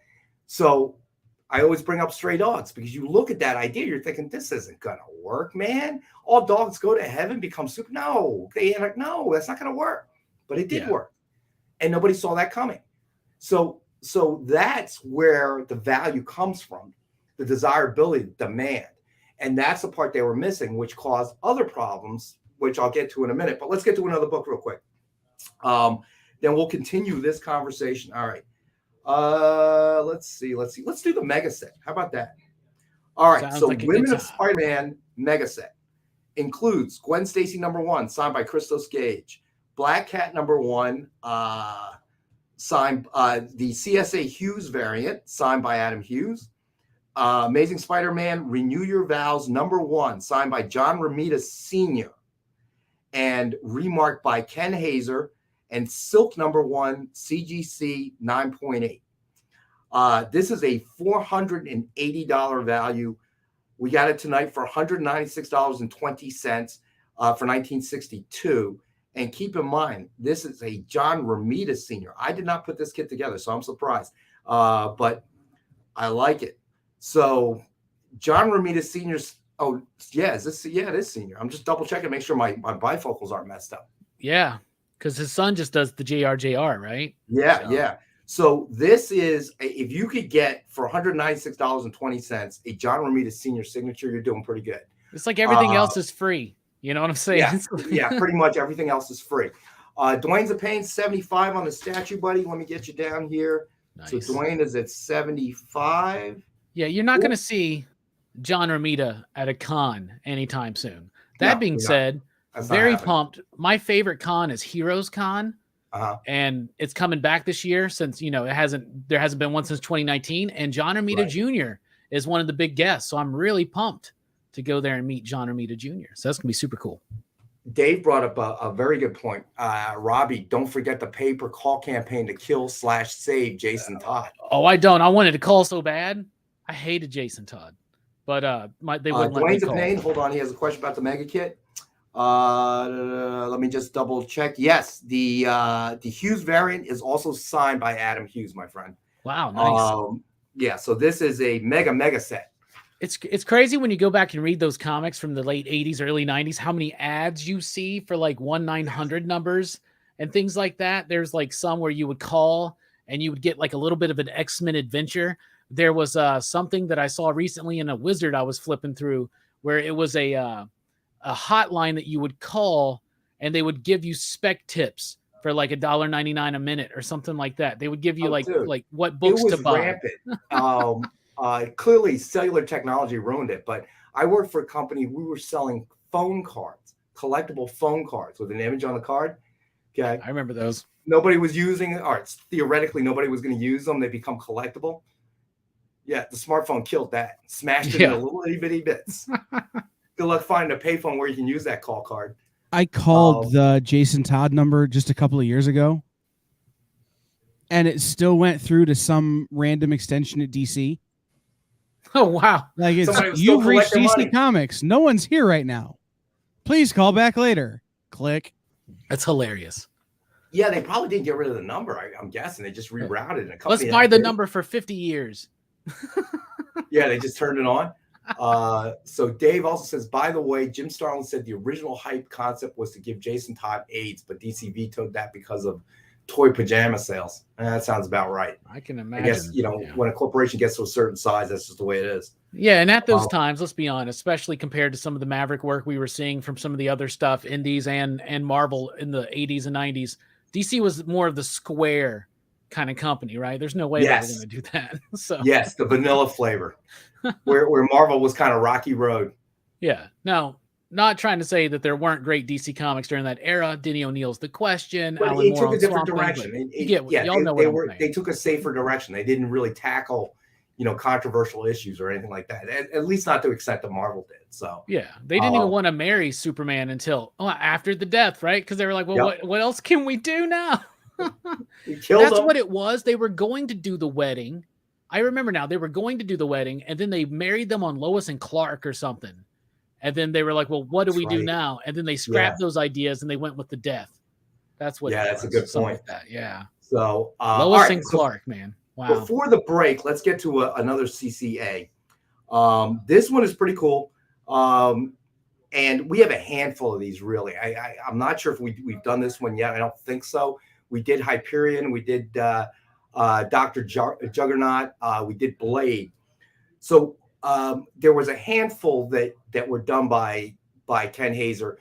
So I always bring up stray dogs because you look at that idea, you're thinking, this isn't going to work, man. All dogs go to heaven, become super. No, no, that's not going to work. But it did work. And nobody saw that coming. So that's where the value comes from, the desirability, the demand. And that's the part they were missing, which caused other problems, which I'll get to in a minute. But let's get to another book real quick. Then we'll continue this conversation. All right. Let's see. Let's do the mega set. How about that? All right. Sounds so like a Women good of time. Spider-Man mega set includes Gwen Stacy #1, signed by Christos Gage. Black Cat #1, signed the CSA Hughes variant, signed by Adam Hughes. Amazing Spider-Man Renew Your Vows #1, signed by John Romita Sr. and remarked by Ken Hazer. And Silk #1, CGC 9.8. This is a $480 value. We got it tonight for $196.20 for 1962. And keep in mind, this is a John Romita Sr. I did not put this kit together, so I'm surprised. But I like it. So John Romita Sr.'s, it is Senior. I'm just double checking to make sure my bifocals aren't messed up. Yeah. Because his son just does the JRJR, right? Yeah. So this is, if you could get for $196.20 a John Romita Sr. signature, you're doing pretty good. It's like everything else is free. You know what I'm saying? Yeah, pretty much everything else is free. Dwayne's a pain, 75 on the statue, buddy. Let me get you down here. Nice. So Dwayne is at 75. Yeah, you're not going to see John Romita at a con anytime soon. That being said, very pumped. My favorite con is Heroes Con. And it's coming back this year since, there hasn't been one since 2019. And John Romita Jr. is one of the big guests. So I'm really pumped to go there and meet John Romita Jr. So that's going to be super cool. Dave brought up a very good point. Robbie, don't forget the pay-per-call campaign to kill/save Jason Todd. Oh, I don't. I wanted to call so bad. I hated Jason Todd. But they wouldn't let me Dwayne's a call. pain. Hold on. He has a question about the mega kit. Let me just double check. Yes, the Hughes variant is also signed by Adam Hughes, my friend. Wow, nice. Yeah, so this is a mega set. It's crazy when you go back and read those comics from the late 80s, early 90s, how many ads you see for like 1-900 numbers and things like that. There's like some where you would call and you would get like a little bit of an X-Men adventure. There was something that I saw recently in a Wizard I was flipping through where it was a hotline that you would call and they would give you spec tips for like $1.99 a minute or something like that. They would give you like what books to buy. Rampant. Clearly cellular technology ruined it, but I worked for a company. We were selling phone cards, collectible phone cards with an image on the card. Okay. I remember those. Nobody was using it, or theoretically nobody was going to use them. They become collectible. Yeah, the smartphone killed that. Smashed it into little itty bitty bits. Good luck finding a payphone where you can use that call card. I called the Jason Todd number just a couple of years ago, and it still went through to some random extension at DC. Oh, wow. Like you've reached DC money. Comics. No one's here right now. Please call back later. Click. That's hilarious. Yeah, they probably didn't get rid of the number. I'm guessing they just rerouted it. Let's buy the number for 50 years. Yeah, they just turned it on. So Dave also says, by the way, Jim Starlin said the original hype concept was to give Jason Todd AIDS, but DC vetoed that because of toy pajama sales. And that sounds about right. I can imagine. I guess, when a corporation gets to a certain size, that's just the way it is. Yeah, and at those times, let's be honest, especially compared to some of the Maverick work we were seeing from some of the other stuff, Indies and Marvel in the 80s and 90s, DC was more of the square kind of company, right? There's no way they were going to do that. So yes, the vanilla flavor, where Marvel was kind of rocky road. Yeah. Now, not trying to say that there weren't great DC comics during that era. Denny O'Neill's The Question. But Alan it Moore took on a different Swamp Thing, direction. y'all know what I'm saying. They took a safer direction. They didn't really tackle, controversial issues or anything like that. At least not to the extent that Marvel did. So yeah, they didn't even want to marry Superman until after the death, right? Because they were like, well, what else can we do now? That's what it was. They were going to do the wedding. I remember now. They were going to do the wedding, and then they married them on Lois and Clark or something. And then they were like, well, what do we do now? And then they scrapped those ideas and they went with the death. That's what. Yeah, that's a good point. Like that. Yeah. So Lois and Clark, man. Wow. Before the break, let's get to another CCA. This one is pretty cool. And we have a handful of these, really. I'm not sure if we've done this one yet. I don't think so. We did Hyperion. We did Dr. Juggernaut. We did Blade. So there was a handful that were done by Ken Hazer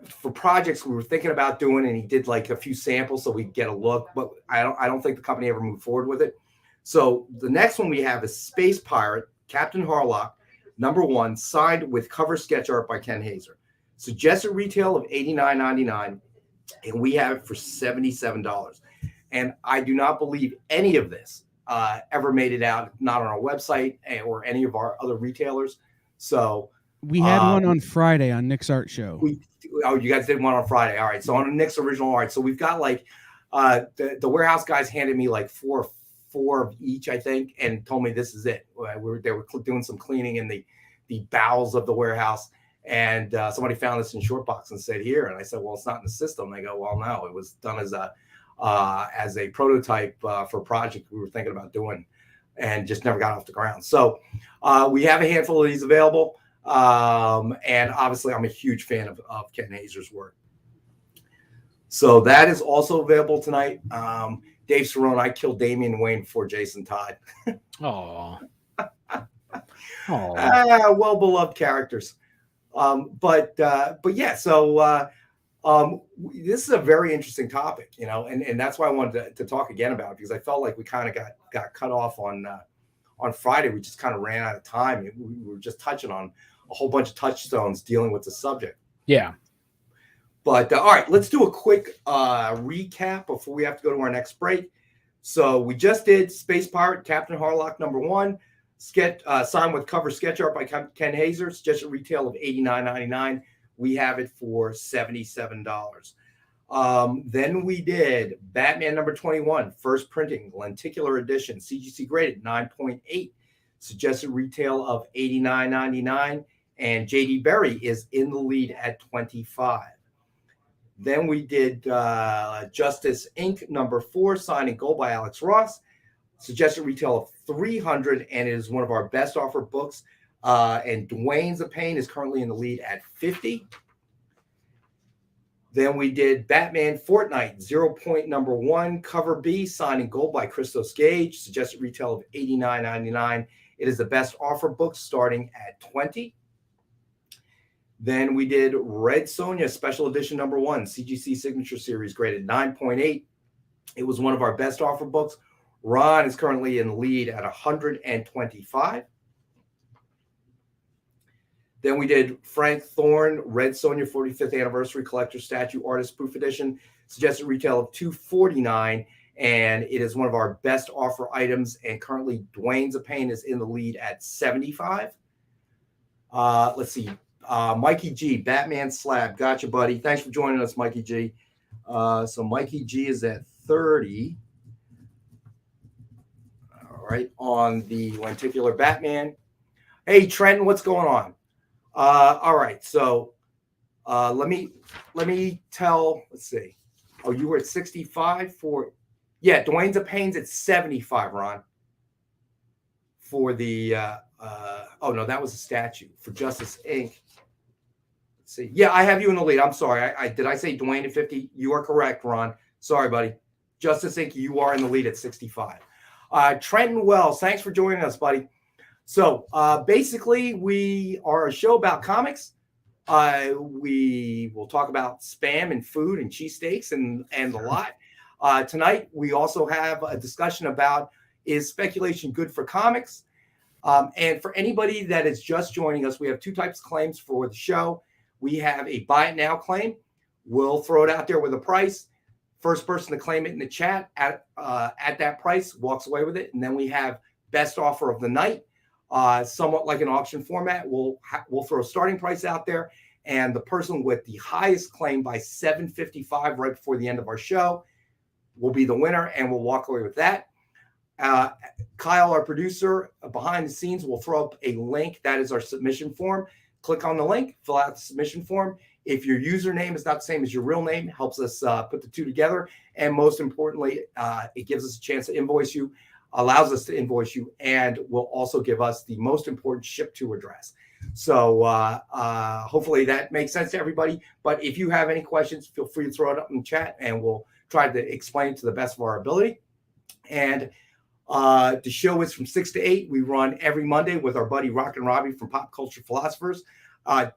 for projects we were thinking about doing, and he did like a few samples so we could get a look, but I don't think the company ever moved forward with it. So the next one we have is Space Pirate, Captain Harlock, #1, signed with cover sketch art by Ken Hazer. Suggested retail of $89.99, and we have it for $77. And I do not believe any of this ever made it out, not on our website or any of our other retailers. So we had one on Friday on Nick's Art Show. You guys did one on Friday. All right. So on Nick's original art. So we've got like the warehouse guys handed me like four of each, I think, and told me this is it. They were doing some cleaning in the bowels of the warehouse. And somebody found this in short box and said, here. And I said, well, it's not in the system. They go, well, no, it was done as a prototype for a project we were thinking about doing and just never got off the ground. So we have a handful of these available. And obviously I'm a huge fan of Ken Hazer's work. So that is also available tonight. Dave Cerrone, I killed Damian Wayne before Jason Todd. Oh, well-beloved characters. But yeah, so this is a very interesting topic, and that's why I wanted to talk again about it, because I felt like we kind of got cut off on Friday. We just kind of ran out of time. We were just touching on a whole bunch of touchstones dealing with the subject. Yeah. But all right, let's do a quick recap before we have to go to our next break. So we just did Space Pirate, Captain Harlock #1, signed with cover sketch art by Ken Hazer, suggested retail of $89.99. We have it for $77. Then we did Batman #21, first printing, lenticular edition, CGC graded 9.8, suggested retail of $89.99, and JD Berry is in the lead at $25. Then we did Justice Inc. #4, signed in gold by Alex Ross, suggested retail of $300, and it is one of our best offer books. And Dwayne's of Pain is currently in the lead at $50. Then we did Batman Fortnite, 0 Point #1, cover B, signed in gold by Christos Gage, suggested retail of $89.99. It is the best offer book starting at $20. Then we did Red Sonja, special edition #1, CGC Signature Series, graded 9.8. It was one of our best offer books. Ron is currently in the lead at $125. Then we did Frank Thorne, Red Sonja 45th Anniversary Collector Statue Artist Proof Edition, suggested retail of $249, and it is one of our best offer items. And currently, Dwayne's of Pain is in the lead at $75. Let's see. Mikey G, Batman Slab. Gotcha, buddy. Thanks for joining us, Mikey G. So Mikey G is at 30. All right, on the lenticular Batman. Hey, Trenton, what's going on? All right, so let me tell. Let's see. Oh, you were at 65 for. Yeah, Dwayne's of Pain's at 75, Ron. For the oh no, that was a statue for Justice Inc. Let's see. Yeah, I have you in the lead. I'm sorry. Did I say Dwayne at 50? You are correct, Ron. Sorry, buddy. Justice Inc. You are in the lead at 65. Trenton Wells, thanks for joining us, buddy. So basically, we are a show about comics. We will talk about spam and food and cheesesteaks and the lot. Tonight, we also have a discussion about, is speculation good for comics? And for anybody that is just joining us, we have two types of claims for the show. We have a buy it now claim. We'll throw it out there with a price. First person to claim it in the chat at that price walks away with it. And then we have best offer of the night, somewhat like an auction format. We'll throw a starting price out there, and the person with the highest claim by $7.55 right before the end of our show will be the winner, and we'll walk away with that. Kyle, our producer behind the scenes, will throw up a link. That is our submission form. Click on the link, fill out the submission form. If your username is not the same as your real name, it helps us put the two together. And most importantly, it gives us a chance to invoice you, allows us to invoice you, and will also give us the most important ship to address. So hopefully that makes sense to everybody. But if you have any questions, feel free to throw it up in the chat, and we'll try to explain to the best of our ability. And the show is from 6 to 8. We run every Monday with our buddy Rockin Robbie from Pop Culture Philosophers.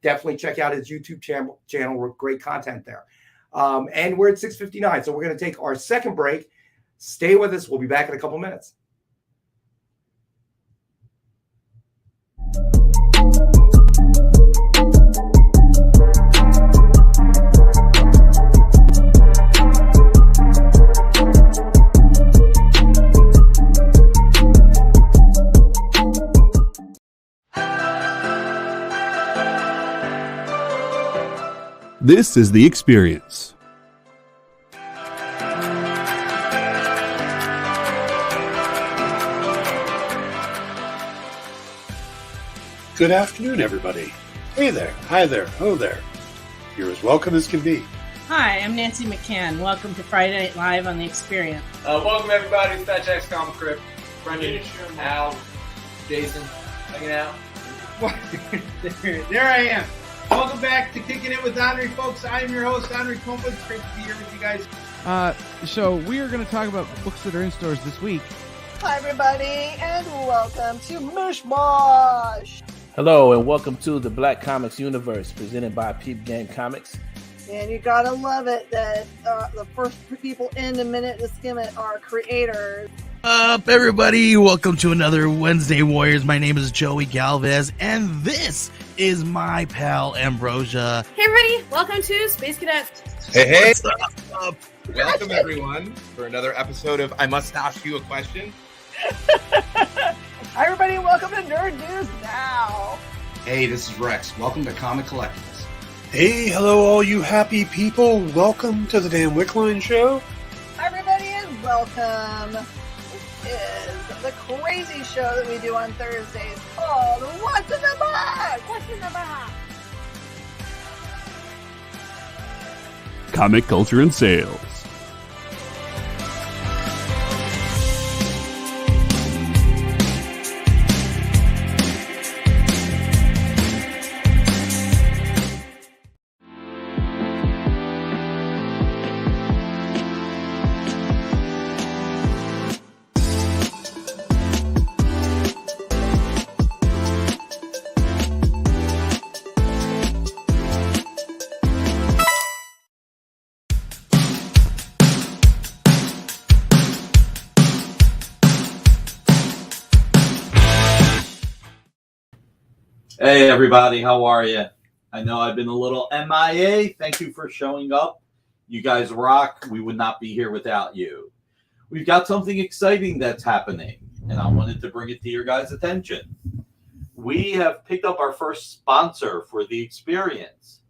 Definitely check out his YouTube channel. Great content there. And we're at 6:59. So we're going to take our second break. Stay with us. We'll be back in a couple minutes. This is The Experience. Good afternoon, everybody. Hey there, hi there, ho there. You're as welcome as can be. Hi, I'm Nancy McCann. Welcome to Friday Night Live on The Experience. Welcome, everybody. It's Fat Jack's Comic Crypt. Brendan, Al, Jason, hanging out. There I am. Welcome back to Kicking It with Henry, folks. I am your host, Henry Compa. It's great to be here with you guys. So we are going to talk about books that are in stores this week. Hi, everybody, and welcome to Mishmash. Hello, and welcome to the Black Comics Universe, presented by Peep Game Comics. And you gotta love it that the first people in the minute to skim it are creators. Up, everybody! Welcome to another Wednesday Warriors. My name is Joey Galvez, and this is my pal Ambrosia. Hey, everybody! Welcome to Space Cadet. Hey! What's up? Welcome, everyone, for another episode of I Must Ask You a Question. Hi, everybody! Welcome to Nerd News Now. Hey, this is Rex. Welcome to Comic Collectables. Hey, hello, all you happy people. Welcome to the Dan Wickline Show. Hi, everybody, and welcome. Is the crazy show that we do on Thursdays called What's in the Box? What's in the Box? Comic Culture and Sales. Hey, everybody. How are you? I know I've been a little MIA. Thank you for showing up. You guys rock. We would not be here without you. We've got something exciting that's happening, and I wanted to bring it to your guys' attention. We have picked up our first sponsor for the experience,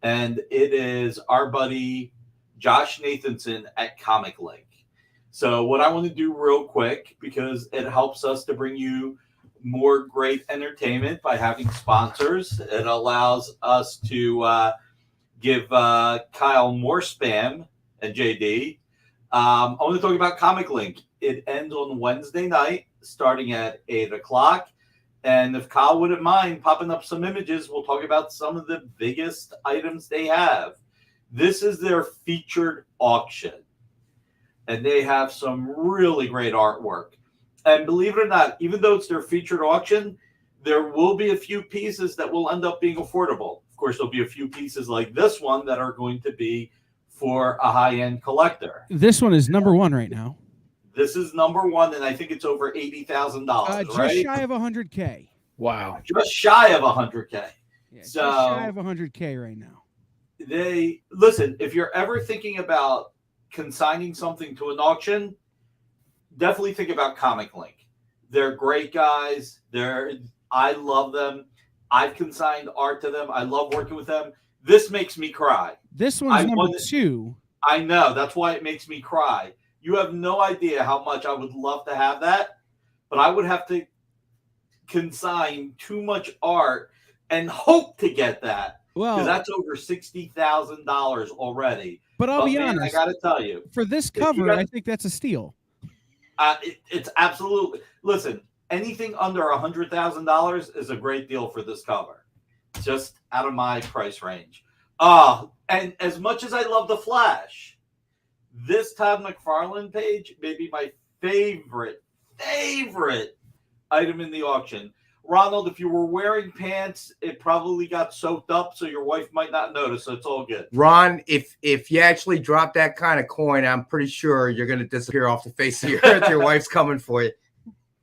and it is our buddy Josh Nathanson at Comic Link. So what I want to do real quick, because it helps us to bring you more great entertainment by having sponsors. It allows us to give Kyle more spam and JD. I want to talk about Comic Link. It ends on Wednesday night, starting at 8 o'clock. And if Kyle wouldn't mind popping up some images, we'll talk about some of the biggest items they have. This is their featured auction, and they have some really great artwork. And believe it or not, even though it's their featured auction, there will be a few pieces that will end up being affordable. Of course, there'll be a few pieces like this one that are going to be for a high-end collector. This one is number one right now. This is number one, and I think it's over $80,000, Just right? shy of 100K. Wow. Just shy of 100K. Yeah, so, just shy of 100K right now. Listen, if you're ever thinking about consigning something to an auction, definitely think about Comic Link. They're great guys. I love them. I've consigned art to them. I love working with them. This makes me cry. This one's number 2. I know. That's why it makes me cry. You have no idea how much I would love to have that, but I would have to consign too much art and hope to get that. Well, because that's over $60,000 already. But I'll be honest. I got to tell you. For this cover, I think that's a steal. It's absolutely. Listen, anything under $100,000 is a great deal for this cover. Just out of my price range. And as much as I love the Flash, this Todd McFarlane page may be my favorite item in the auction. Ronald, if you were wearing pants, it probably got soaked up, so your wife might not notice, so it's all good. Ron, if you actually drop that kind of coin, I'm pretty sure you're going to disappear off the face of the earth. Your wife's coming for you.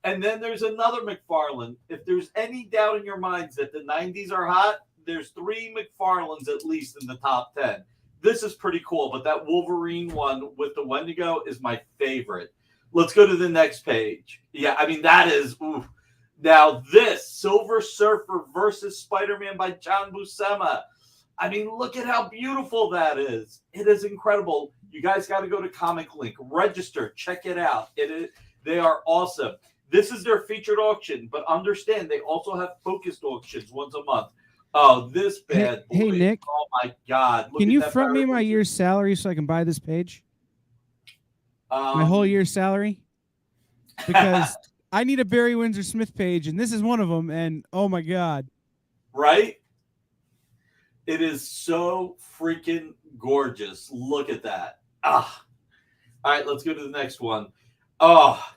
And then there's another McFarlane. If there's any doubt in your minds that the 90s are hot, there's 3 McFarlanes at least in the top 10. This is pretty cool, but that Wolverine one with the Wendigo is my favorite. Let's go to the next page. Yeah, I mean, that is... Ooh. Now this, Silver Surfer versus Spiderman by John Buscema. I mean, look at how beautiful that is. It is incredible. You guys got to go to Comic Link. Register. Check it out. They are awesome. This is their featured auction, but understand they also have focused auctions once a month. Oh, this bad boy. Hey, Nick. Oh, my God. Look Can at you that front me pirate. my year's salary so I can buy this page? My whole year's salary? Because... I need a Barry Windsor Smith page, and this is one of them, and oh my God. Right? It is so freaking gorgeous. Look at that. All right, let's go to the next one.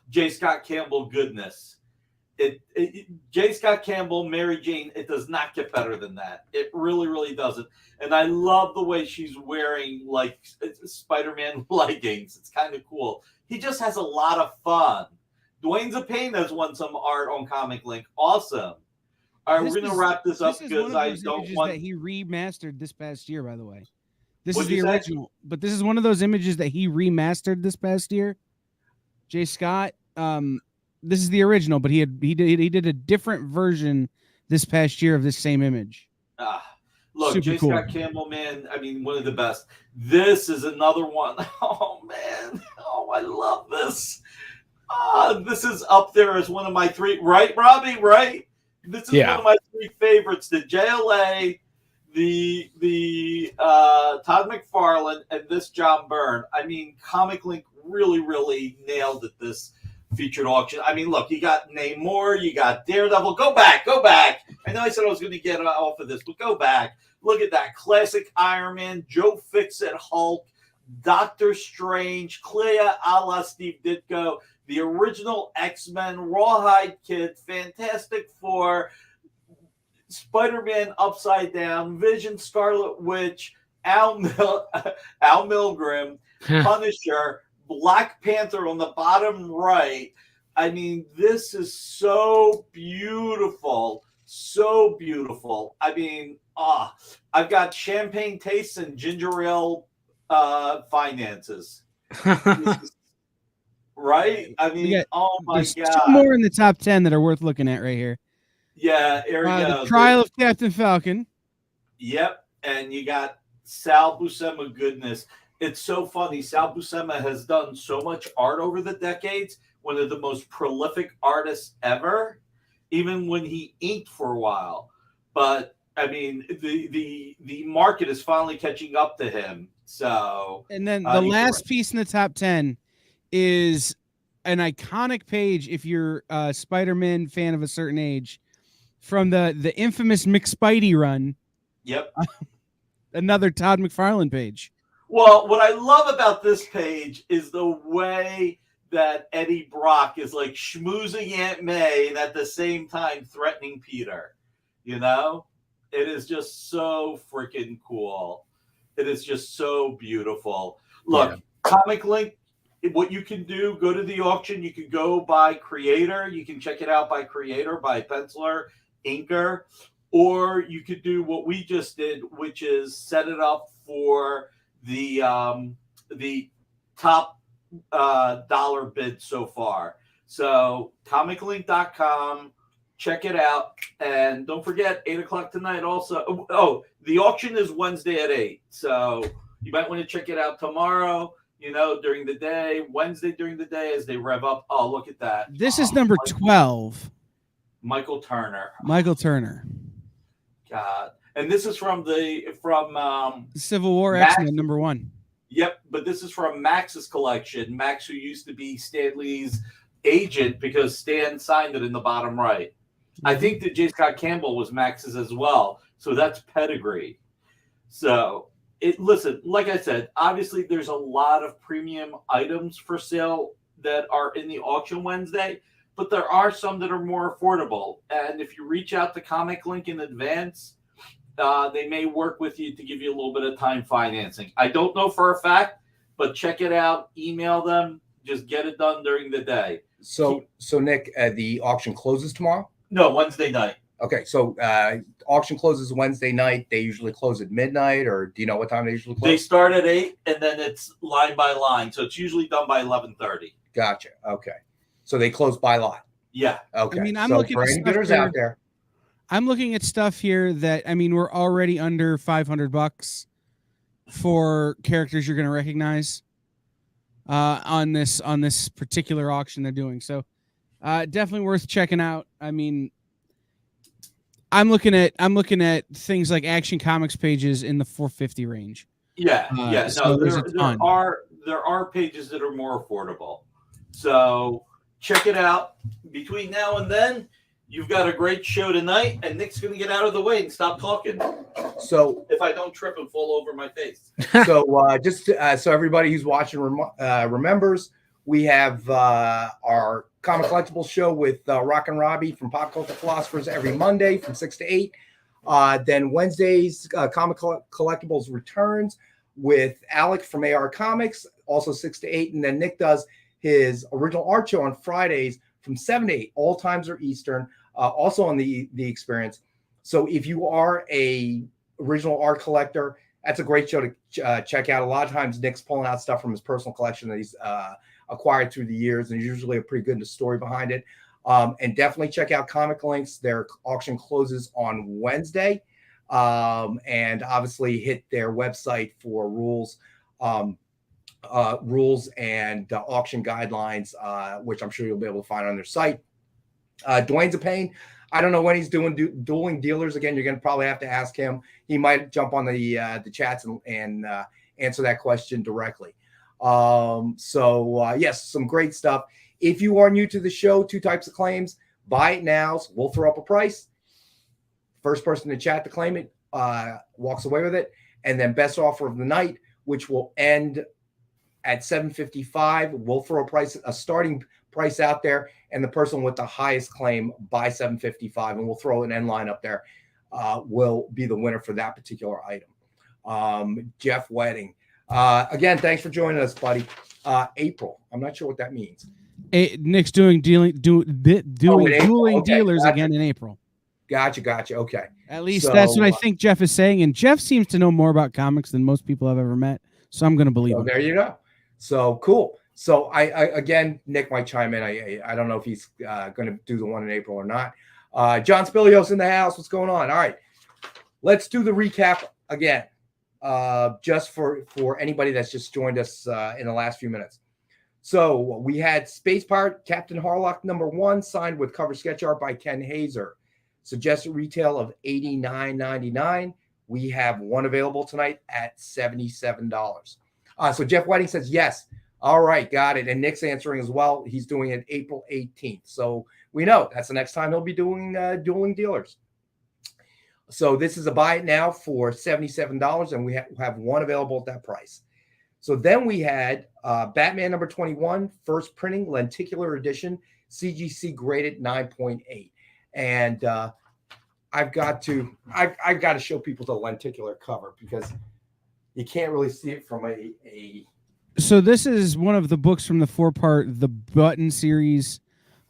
J. Scott Campbell goodness. J. Scott Campbell, Mary Jane, it does not get better than that. It really, really doesn't. And I love the way she's wearing, like, Spider-Man leggings. It's kind of cool. He just has a lot of fun. Dwayne Zapane has won some art on Comic Link. Awesome. All right, we're going to wrap this up because I don't want... that he remastered this past year, by the way. This What'd is you the say? original. But this is one of those images that he remastered this past year. Jay Scott, this is the original, but he did a different version this past year of this same image. Look, Super J. cool. Scott Campbell, man, I mean, one of the best. This is another one. Oh, man. Oh, I love this. This is up there as one of my 3, right, Robbie? Right? This is one of my 3 favorites. The JLA, the Todd McFarlane, and this John Byrne. I mean, Comic Link really, really nailed it this featured auction. I mean, look, you got Namor, you got Daredevil. Go back. I know I said I was going to get off of this, but go back. Look at that. Classic Iron Man, Joe Fixit Hulk, Doctor Strange, Clea a la Steve Ditko, the original X-Men, Rawhide Kid, Fantastic Four, Spider-Man Upside Down, Vision, Scarlet Witch, Al Milgrim, Punisher, Black Panther on the bottom right. I mean, this is so beautiful. So beautiful. I mean, I've got champagne tastes and ginger ale finances. Right? I mean, oh my There's God. 2 more in the top 10 that are worth looking at right here. Yeah, here we go. The Trial of Captain Falcon. Yep. And you got Sal Buscema goodness. It's so funny. Sal Buscema has done so much art over the decades. One of the most prolific artists ever, even when he inked for a while. But I mean, the market is finally catching up to him. So, and then the last piece in the top 10 is an iconic page if you're a Spider-Man fan of a certain age, from the infamous McSpidey run. Yep. Another Todd McFarlane page. Well, what I love about this page is the way that Eddie Brock is like schmoozing Aunt May and at the same time threatening Peter. You know? It is just so freaking cool. It is just so beautiful. Look, Comic Link, what you can do, go to the auction. You can go by creator. You can check it out by creator, by penciler, inker. Or you could do what we just did, which is set it up for the top dollar bid so far. So comiclink.com, check it out. And don't forget, 8 o'clock tonight also. Oh, the auction is Wednesday at 8. So you might want to check it out tomorrow, during the day, Wednesday during the day as they rev up. Oh, look at that. This is number 12. Michael Turner. Michael Turner. God. And this is from Civil War Max, X-Men number 1. Yep, but this is from Max's collection. Max, who used to be Stan Lee's agent because Stan signed it in the bottom right. I think that J. Scott Campbell was Max's as well. So that's pedigree. So listen, like I said, obviously there's a lot of premium items for sale that are in the auction Wednesday, but there are some that are more affordable. And if you reach out to Comic Link in advance, they may work with you to give you a little bit of time financing. I don't know for a fact, but check it out. Email them. Just get it done during the day. So Nick, the auction closes tomorrow? No, Wednesday night. Okay, so auction closes Wednesday night. They usually close at midnight, or do you know what time they usually close? They start at 8, and then it's line by line. So it's usually done by 11:30. Gotcha. Okay, so they close by lot. Yeah. Okay. I mean, I'm so looking for at any stuff bidders here- out there. I'm looking at stuff here that, I mean, we're already under $500 for characters you're going to recognize on this particular auction they're doing. So definitely worth checking out. I mean, I'm looking at things like Action Comics pages in the $450 range. Yeah, yeah. So there's a ton. There are pages that are more affordable. So check it out. Between now and then, you've got a great show tonight, and Nick's going to get out of the way and stop talking. So if I don't trip and fall over my face. So so everybody who's watching remembers, we have our Comic Collectables show with Rockin' Robbie from Pop Culture Philosophers every Monday from 6 to 8. Then Wednesdays, Comic Collectables returns with Alec from AR Comics, also 6 to 8. And then Nick does his original art show on Fridays from 7 to 8. All times are Eastern, also on the Experience. So if you are a original art collector, that's a great show to check out. A lot of times Nick's pulling out stuff from his personal collection that he's acquired through the years, and there's usually a pretty good story behind it. And definitely check out Comic Links. Their auction closes on Wednesday. And obviously hit their website for rules and auction guidelines, which I'm sure you'll be able to find on their site. Dwayne's a pain. I don't know when he's doing dueling dealers again. You're going to probably have to ask him. He might jump on the chats and answer that question directly. Yes, some great stuff. If you are new to the show, 2 types of claims: buy it now. So we'll throw up a price. First person to chat to claim it walks away with it, and then best offer of the night, which will end at $755. We'll throw a starting price out there, and the person with the highest claim by $755, and we'll throw an end line up there, will be the winner for that particular item. Jeff Wedding. Again, thanks for joining us, buddy. April. I'm not sure what that means. Nick's doing dueling dealers again in April. Gotcha. Okay. At least that's what I think Jeff is saying. And Jeff seems to know more about comics than most people I've ever met. So I'm going to believe him. There you go. So cool. So I again, Nick might chime in. I don't know if he's going to do the one in April or not. John Spilios in the house. What's going on? All right. Let's do the recap again. Just for anybody that's just joined us in the last few minutes. So we had Space Pirate Captain Harlock #1 signed with cover sketch art by Ken Hazer. Suggested retail of $89.99. We have one available tonight at $77. So Jeff Whiting says yes. All right, got it. And Nick's answering as well. He's doing it April 18th. So we know that's the next time he'll be doing dueling dealers. So this is a buy it now for $77, and we have one available at that price. So then we had Batman #21, first printing, lenticular edition, CGC graded 9.8. And I've got to show people the lenticular cover because you can't really see it from a. So this is one of the books from the 4-part The Button series,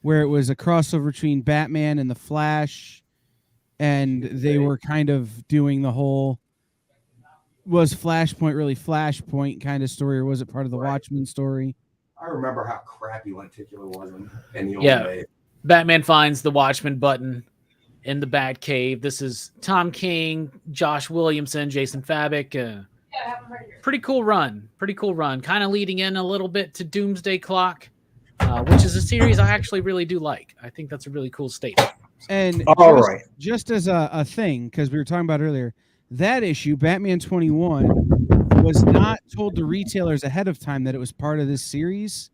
where it was a crossover between Batman and the Flash. And they were kind of doing the whole, was Flashpoint really Flashpoint kind of story, or was it part of the Watchmen story? I remember how crappy Lenticular was in the old Yeah. days. Batman finds the Watchmen button in the Batcave. This is Tom King, Josh Williamson, Jason Fabik. Pretty cool run. Kind of leading in a little bit to Doomsday Clock, which is a series I actually really do like. I think that's a really cool statement. And just as a thing, because we were talking about earlier, that issue, Batman 21, was not told to retailers ahead of time that it was part of this series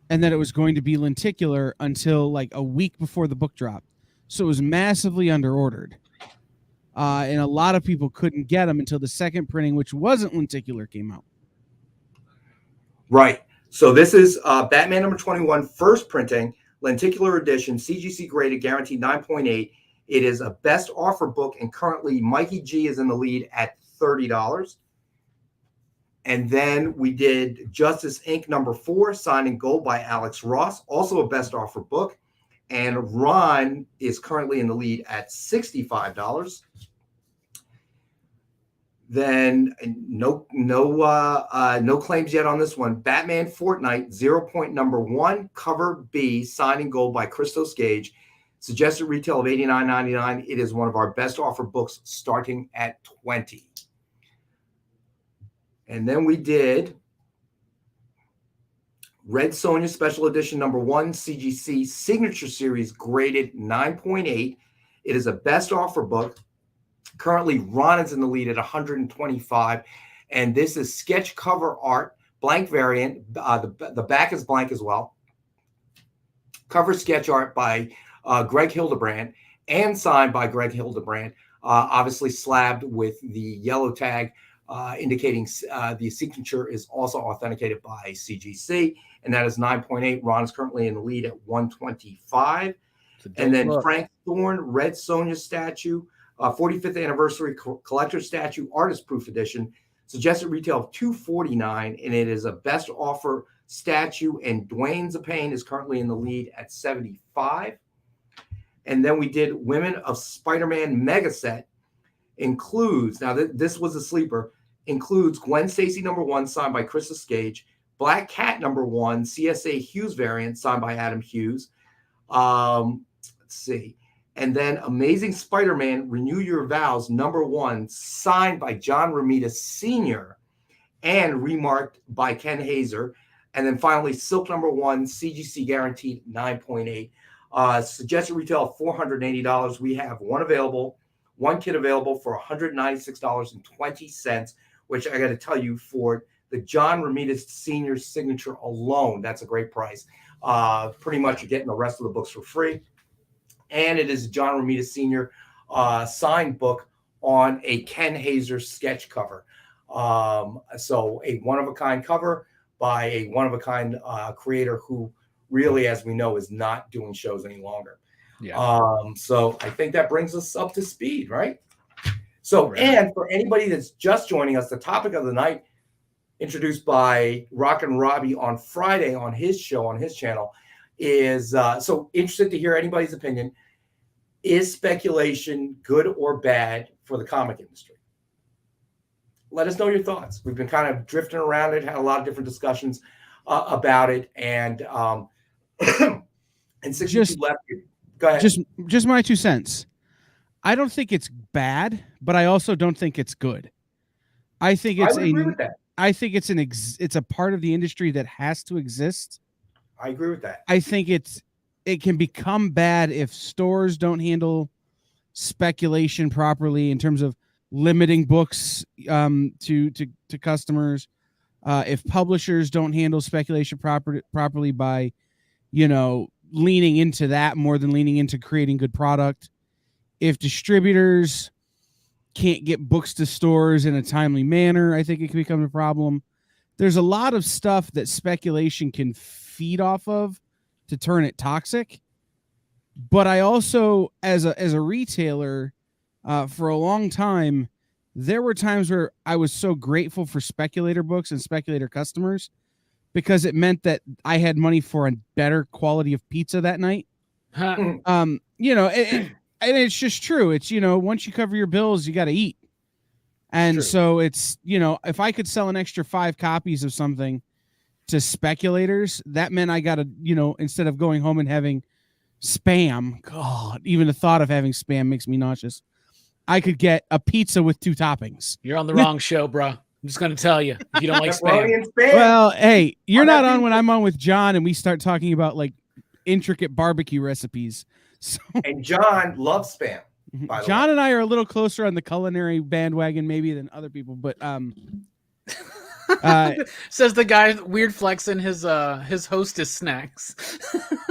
and that it was going to be lenticular until like a week before the book dropped. So it was massively underordered. And a lot of people couldn't get them until the second printing, which wasn't lenticular, came out. Right. So this is Batman number 21, first printing, lenticular edition, CGC graded, guaranteed 9.8. It is a best offer book, and currently Mikey G is in the lead at $30. And then we did Justice Inc. number 4, signed in gold by Alex Ross, also a best offer book. And Ron is currently in the lead at $65. Then no claims yet on this one. Batman Fortnite, 0 point number 1, cover B, signed in gold by Christos Gage. Suggested retail of $89.99. It is one of our best offer books, starting at $20. And then we did Red Sonja Special Edition number 1, CGC Signature Series, graded 9.8. It is a best offer book. Currently, Ron is in the lead at 125. And this is sketch cover art, blank variant. The back is blank as well. Cover sketch art by Greg Hildebrand and signed by Greg Hildebrand. Obviously slabbed with the yellow tag, indicating the signature is also authenticated by CGC, and that is 9.8. Ron is currently in the lead at 125. And then Frank Thorne, Red Sonja statue, 45th anniversary collector statue, artist proof edition, suggested retail of $249, and it is a best offer statue. And Dwayne Zapane is currently in the lead at 75. And then we did Women of Spider-Man mega set. Includes, now this was a sleeper, includes Gwen Stacy number 1, signed by Christos Gage, Black Cat number 1, CSA Hughes variant, signed by Adam Hughes. Let's see. And then Amazing Spider-Man Renew Your Vows number 1, signed by John Romita Sr. and remarked by Ken Hazer. And then finally, Silk number 1, CGC guaranteed 9.8. Suggested retail of $480. We have one kit available for $196.20, which I got to tell you, for the John Romita Sr. signature alone, that's a great price. Pretty much you're getting the rest of the books for free. And it is John Romita Sr. Signed book on a Ken Hazer sketch cover. So a one-of-a-kind cover by a one-of-a-kind creator who really, as we know, is not doing shows any longer. Yeah. So I think that brings us up to speed, right? So, and for anybody that's just joining us, the topic of the night, introduced by Rockin Robbie on Friday on his show, on his channel, is so interested to hear anybody's opinion. Is speculation good or bad for the comic industry? Let us know your thoughts. We've been kind of drifting around it, had a lot of different discussions about it, and 62 left. Go ahead. Just my 2 cents. I don't think it's bad, but I also don't think it's good. I think it's it's a part of the industry that has to exist. I agree with that. I think it can become bad if stores don't handle speculation properly in terms of limiting books to customers. If publishers don't handle speculation properly by, leaning into that more than leaning into creating good product. If distributors can't get books to stores in a timely manner, I think it can become a problem. There's a lot of stuff that speculation can feed off of to turn it toxic. But I also, as a retailer, for a long time, there were times where I was so grateful for speculator books and speculator customers because it meant that I had money for a better quality of pizza that night. And it's just true. It's, once you cover your bills, you got to eat. And so it's, if I could sell an extra 5 copies of something to speculators, that meant I got to, instead of going home and having spam, God, even the thought of having spam makes me nauseous. I could get a pizza with 2 toppings. You're on the wrong show, bro. I'm just going to tell you, if you don't like spam. Well, hey, you're not on when I'm on with John and we start talking about like intricate barbecue recipes. So, and John loves spam. By the John way. and I are a little closer on the culinary bandwagon maybe than other people, but says the guy weird flexing his Hostess snacks.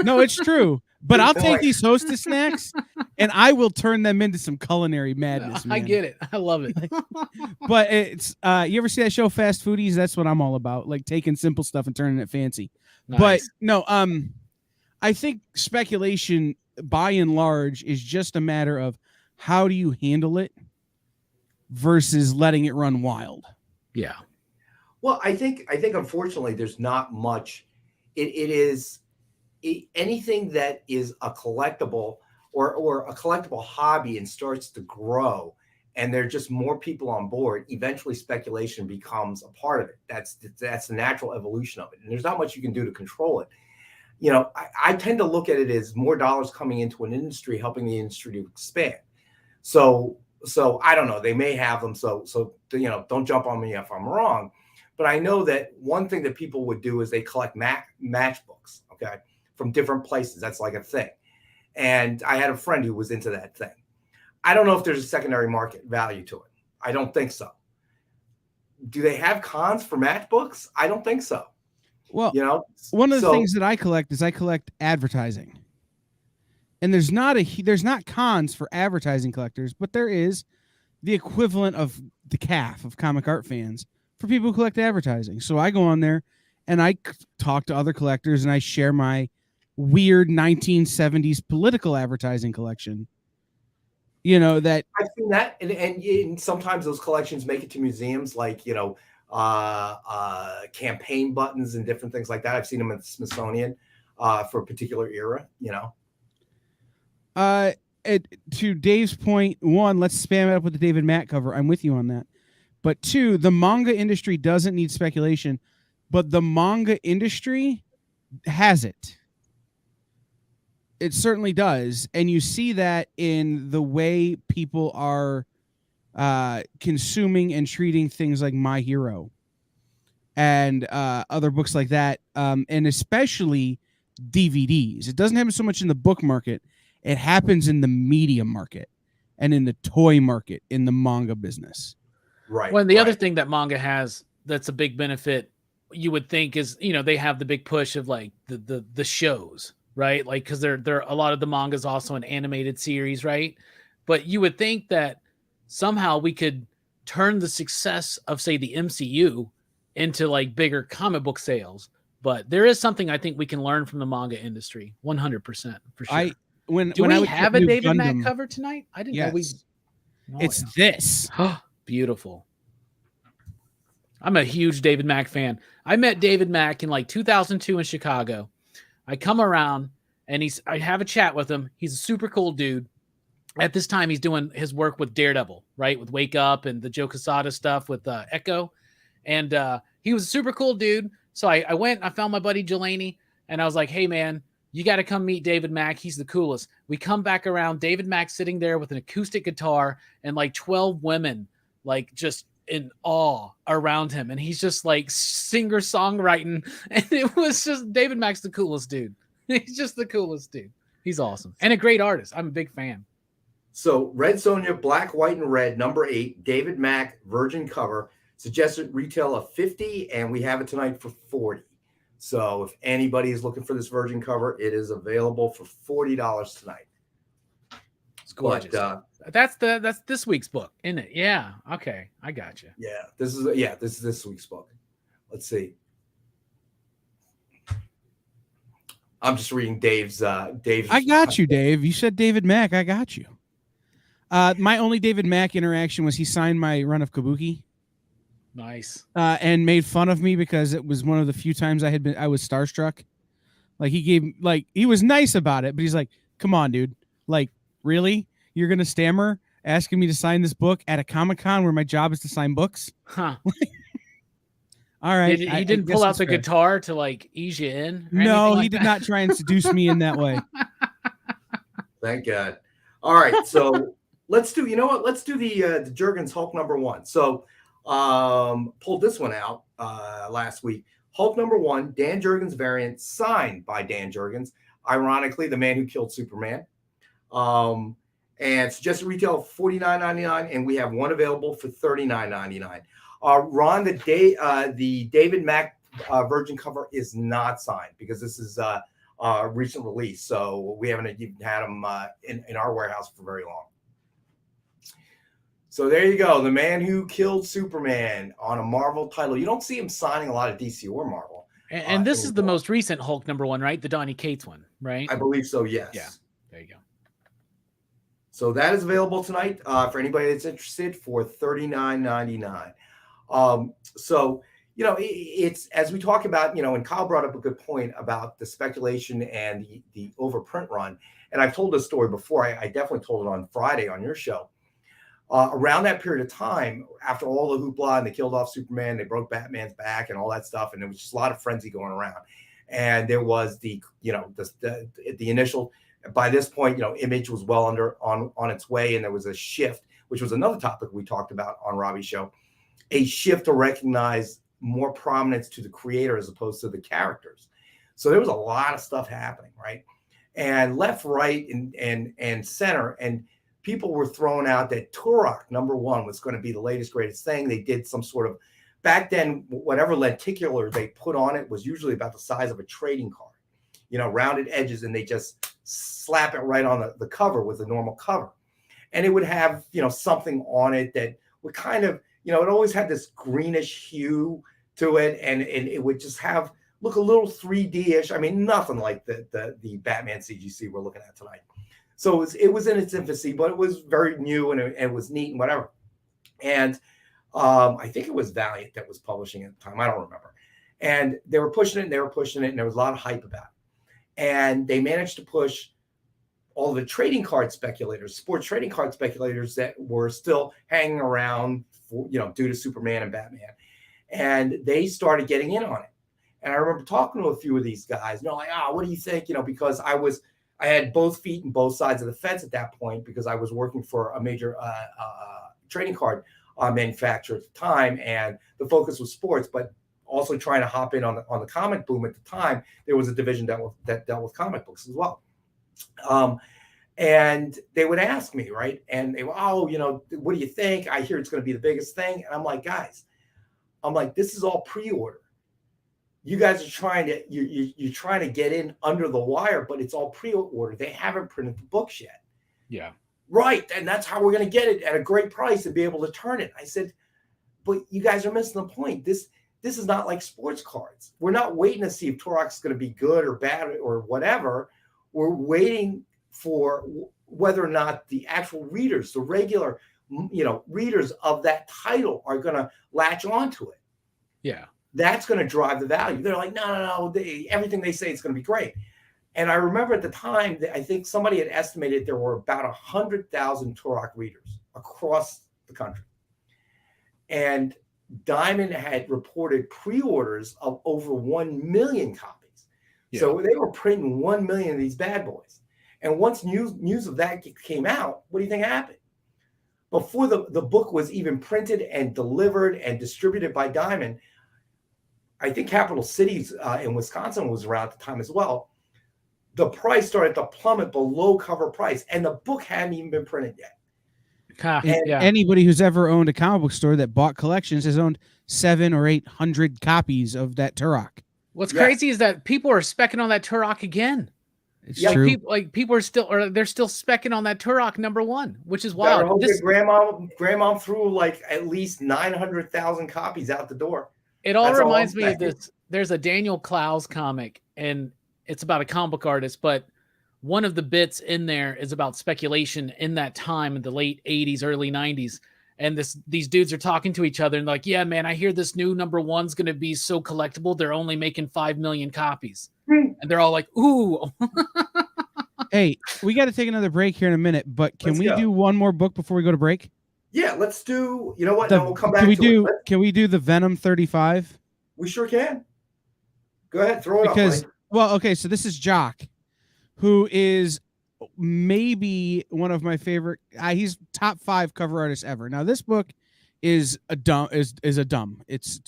No, it's true. But I'll take these Hostess snacks and I will turn them into some culinary madness, man. I get it. I love it. But it's you ever see that show Fast Foodies? That's what I'm all about. Like taking simple stuff and turning it fancy. Nice. But no, I think speculation by and large is just a matter of how do you handle it versus letting it run wild. Yeah. Well, I think unfortunately there's not much. It is anything that is a collectible or a collectible hobby and starts to grow, and there are just more people on board. Eventually, speculation becomes a part of it. That's the natural evolution of it, and there's not much you can do to control it. I tend to look at it as more dollars coming into an industry, helping the industry to expand. So I don't know. They may have them. So don't jump on me if I'm wrong. But I know that one thing that people would do is they collect matchbooks, okay, from different places. That's like a thing. And I had a friend who was into that thing. I don't know if there's a secondary market value to it. I don't think so. Do they have cons for matchbooks? I don't think so. Well, one of the things that I collect is I collect advertising. And there's not cons for advertising collectors, but there is the equivalent of the CAF of comic art fans for people who collect advertising. So I go on there and I talk to other collectors and I share my weird 1970s political advertising collection. That I've seen that, and sometimes those collections make it to museums, like campaign buttons and different things like that. I've seen them at the Smithsonian for a particular era. To Dave's point, 1, let's spam it up with the David Mack cover. I'm with you on that. But 2, the manga industry doesn't need speculation, but the manga industry has it. It certainly does. And you see that in the way people are consuming and treating things like My Hero and other books like that, and especially DVDs. It doesn't happen so much in the book market. It happens in the media market and in the toy market in the manga business. Right. Well, the other thing that manga has that's a big benefit, you would think, is they have the big push of like the shows, right? Like because they're a lot of the manga is also an animated series, right? But you would think that somehow we could turn the success of, say, the MCU into like bigger comic book sales. But there is something I think we can learn from the manga industry, 100% for sure. Do we have a David Mack cover tonight? I didn't know we. Oh, it's this. Beautiful. I'm a huge David Mack fan. I met David Mack in like 2002 in Chicago. I come around and I have a chat with him. He's a super cool dude. At this time, he's doing his work with Daredevil, right? With Wake Up and the Joe Quesada stuff with Echo. And he was a super cool dude. So I went, I found my buddy Jelani, and I was like, hey, man, you got to come meet David Mack. He's the coolest. We come back around, David Mack sitting there with an acoustic guitar and like 12 women, like just in awe around him. And he's just like singer-songwriting. And it was just, David Mack's the coolest dude. He's just the coolest dude. He's awesome. And a great artist. I'm a big fan. So Red Sonja, Black, White, and Red, number 8, David Mack, virgin cover, suggested retail of $50, and we have it tonight for $40. So if anybody is looking for this virgin cover, it is available for $40 tonight. It's gorgeous. But, that's this week's book, isn't it? Yeah. Okay, I got you. Yeah, this is this week's book. Let's see. I'm just reading Dave's. I got you, Dave. You said David Mack. I got you. My only David Mack interaction was he signed my run of Kabuki. Nice. And made fun of me because it was one of the few times I was starstruck. Like he was nice about it, but he's like, come on, dude. Like, really? You're going to stammer asking me to sign this book at a Comic-Con where my job is to sign books? Huh. All right. He I didn't guess pull out that's the fair. guitar to like ease you in. or No, anything he like did that? not try and seduce me in that way. Thank God. All right, so let's do. You know what? Let's do the Jurgens Hulk #1. So pulled this one out last week. Hulk #1, Dan Jurgens variant, signed by Dan Jurgens. Ironically, the man who killed Superman. And suggested retail $49.99, and we have one available for $39.99. Ron, the David Mack Virgin cover is not signed because this is a recent release, so we haven't even had them in our warehouse for very long. So there you go, the man who killed Superman on a Marvel title. You don't see him signing a lot of DC or Marvel. And this is the most recent Hulk #1, right? The Donny Cates one, right? I believe so. Yes. Yeah. There you go. So that is available tonight for anybody that's interested for $39.99. So, it's as we talk about, and Kyle brought up a good point about the speculation and the overprint run. And I've told this story before. I definitely told it on Friday on your show. Around that period of time, after all the hoopla and they killed off Superman, they broke Batman's back and all that stuff. And there was just a lot of frenzy going around. And there was the initial. By this point, Image was well on its way, and there was a shift, which was another topic we talked about on Robbie's show, a shift to recognize more prominence to the creator as opposed to the characters. So there was a lot of stuff happening, right? And left, right, and center, and people were throwing out that Turok #1 was going to be the latest, greatest thing. They did some sort of, back then, whatever lenticular they put on it was usually about the size of a trading card, rounded edges, and they just slap it right on the cover with a normal cover. And it would have, something on it that would kind of, it always had this greenish hue to it. And it would just look a little 3D-ish. I mean, nothing like the Batman CGC we're looking at tonight. So it was in its infancy, but it was very new and it was neat and whatever. And I think it was Valiant that was publishing at the time. I don't remember. And they were pushing it and there was a lot of hype about it. And they managed to push all the trading card speculators, sports trading card speculators that were still hanging around for, due to Superman and Batman. And they started getting in on it. And I remember talking to a few of these guys, like, what do you think? Because I had both feet in both sides of the fence at that point because I was working for a major trading card manufacturer at the time. And the focus was sports, but also trying to hop in on the comic boom at the time. There was a division that dealt with comic books as well. And they would ask me, right? And they were, what do you think? I hear it's going to be the biggest thing. And I'm like, guys, this is all pre-order. You guys are trying to, you're trying to get in under the wire, but it's all pre-order. They haven't printed the books yet. Yeah. Right. And that's how we're going to get it at a great price and be able to turn it. I said, but you guys are missing the point. This is not like sports cards. We're not waiting to see if Turok's going to be good or bad or whatever. We're waiting for whether or not the actual readers, the regular, readers of that title are going to latch onto it. Yeah. That's going to drive the value. They're like, no, everything they say is going to be great. And I remember at the time, I think somebody had estimated there were about 100,000 Turok readers across the country. And Diamond had reported pre-orders of over 1 million copies. Yeah. So they were printing 1 million of these bad boys. And once news of that came out, what do you think happened? Before the book was even printed and delivered and distributed by Diamond, I think Capital Cities in Wisconsin was around at the time as well. The price started to plummet below cover price, and the book hadn't even been printed yet. Anybody who's ever owned a comic book store that bought collections has owned 700 or 800 copies of that Turok. What's crazy is that people are specking on that Turok again. It's true. People are still specking on that Turok #1, which is wild. Grandma threw like at least 900,000 copies out the door. It all reminds me of this. There's a Daniel Clowes comic, and it's about a comic book artist, but one of the bits in there is about speculation in that time in the late 80s, early 90s. And these dudes are talking to each other and like, yeah, man, I hear this new #1's going to be so collectible. They're only making 5 million copies. And they're all like, ooh. Hey, we got to take another break here in a minute, but can we do one more book before we go to break? Yeah, let's do, you know what? We'll come back to it. Can we do the Venom 35? We sure can. Go ahead, throw it because up. well, okay, so this is Jock, who is maybe one of my favorite. He's top 5 cover artists ever. Now this book is a dumb. It's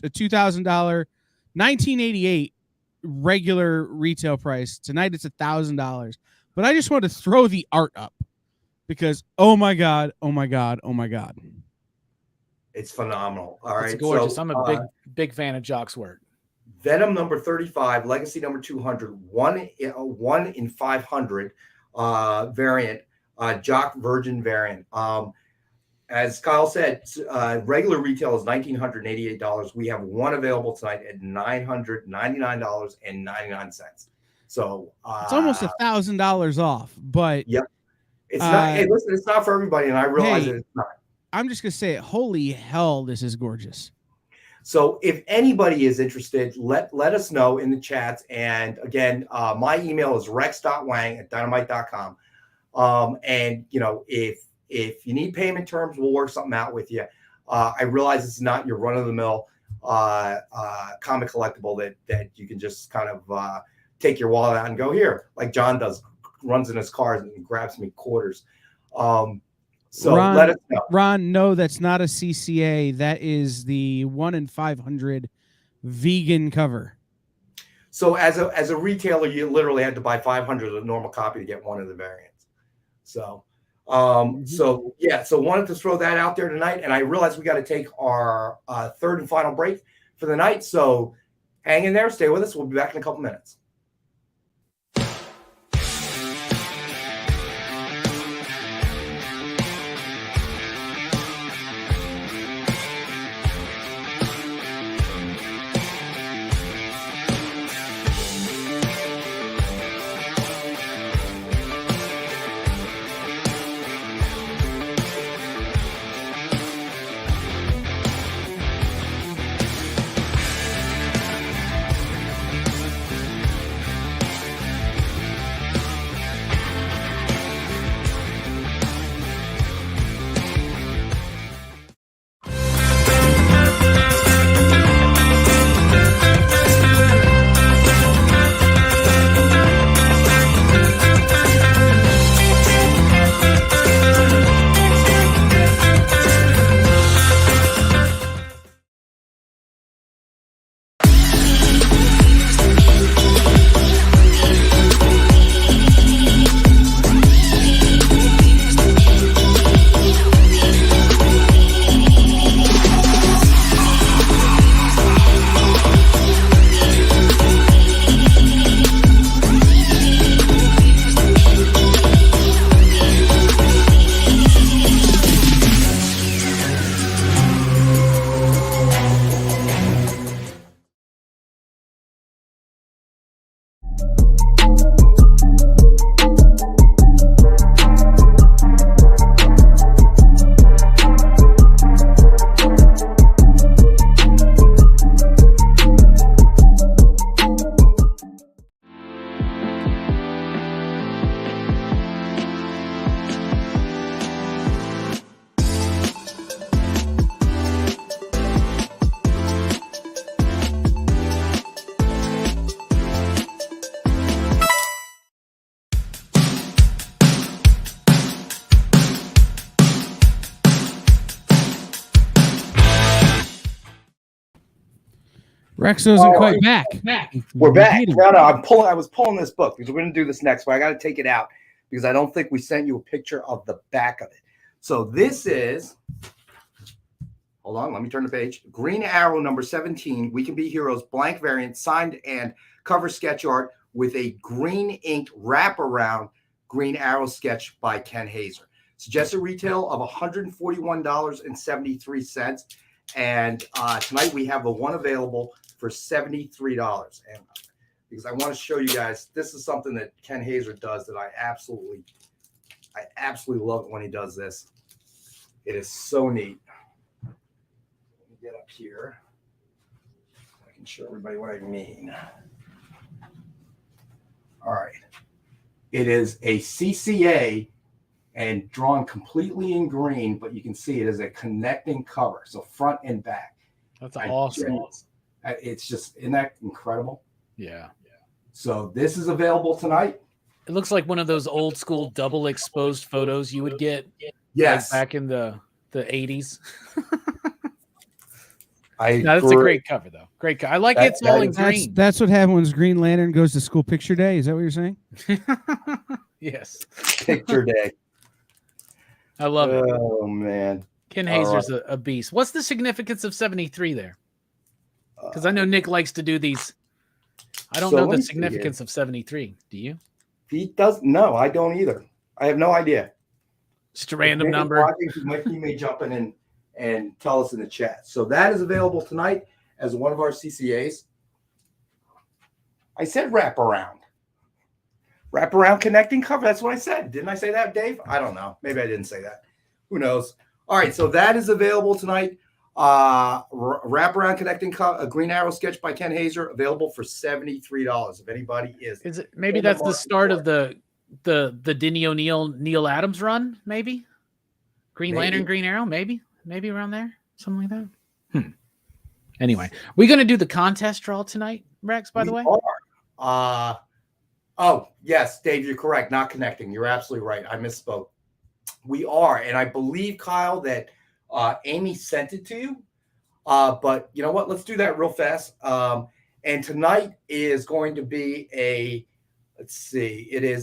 a $2,000, 1988 regular retail price. Tonight it's $1,000. But I just want to throw the art up because oh my god, it's phenomenal. All right, it's gorgeous. So, I'm a big fan of Jock's work. Venom number 35, Legacy number 200, 1 in 500 variant, Jock Virgin variant. As Kyle said, regular retail is $1,988. We have one available tonight at $999.99. So it's almost $1,000 off. But yep, it's not. Hey, listen, it's not for everybody, and I realize it's not. I'm just gonna say it. Holy hell, this is gorgeous. So if anybody is interested, let us know in the chats. And again, my email is rex.wang@dynamite.com. And if you need payment terms, we'll work something out with you. I realize it's not your run-of-the-mill comic collectible that you can just kind of take your wallet out and go here, like John does, runs in his car and grabs me quarters. So Ron, let us know. Ron, no, that's not a CCA. That is the 1 in 500 vegan cover. So as a retailer, you literally had to buy 500 of the normal copy to get one of the variants. So, so wanted to throw that out there tonight. And I realized we got to take our third and final break for the night. So hang in there, stay with us. We'll be back in a couple minutes. Rex wasn't quite back. We're back. No, I was pulling this book because we're going to do this next, but I got to take it out because I don't think we sent you a picture of the back of it. So this is, hold on, let me turn the page. Green Arrow number 17, We Can Be Heroes, blank variant, signed and cover sketch art with a green inked wraparound Green Arrow sketch by Ken Hazer. Suggested retail of $141.73. And tonight we have the one available for $73. And because I want to show you guys, this is something that Ken Hazer does that I absolutely love it when he does this. It is so neat. Let me get up here. I can show everybody what I mean. All right. It is a CCA and drawn completely in green, but you can see it as a connecting cover. So front and back. That's awesome. isn't that incredible? Yeah. So this is available tonight. It looks like one of those old school double exposed photos you would get Yes. back in the 80s. That's a great cover, though. Great cover. I like it's all in green. That's what happened when Green Lantern goes to school picture day. Is that what you're saying? Yes. Picture day. I love it. Oh, man. Ken Hazer's a beast. What's the significance of 73 there? Because I know Nick likes to do these. I don't know the significance of 73. Do you? He does. No, I don't either. I have no idea. Just a random number. He may jump in and tell us in the chat. So that is available tonight as one of our CCAs. I said wraparound. Wraparound connecting cover. That's what I said. Didn't I say that, Dave? I don't know. Maybe I didn't say that. Who knows? All right. So that is available tonight. Wraparound connecting a Green Arrow sketch by Ken Hazer, available for $73. If anybody is it maybe that's the start of the Denny O'Neil Neil Adams run? Maybe Green Lantern, Green Arrow. Maybe around there, something like that. Anyway, we're gonna do the contest draw tonight, Rex. By the way, oh yes, Dave, you're correct. Not connecting. You're absolutely right. I misspoke. We are, and I believe, Kyle, that Amy sent it to you. But you know what? Let's do that real fast. And tonight is going to be it is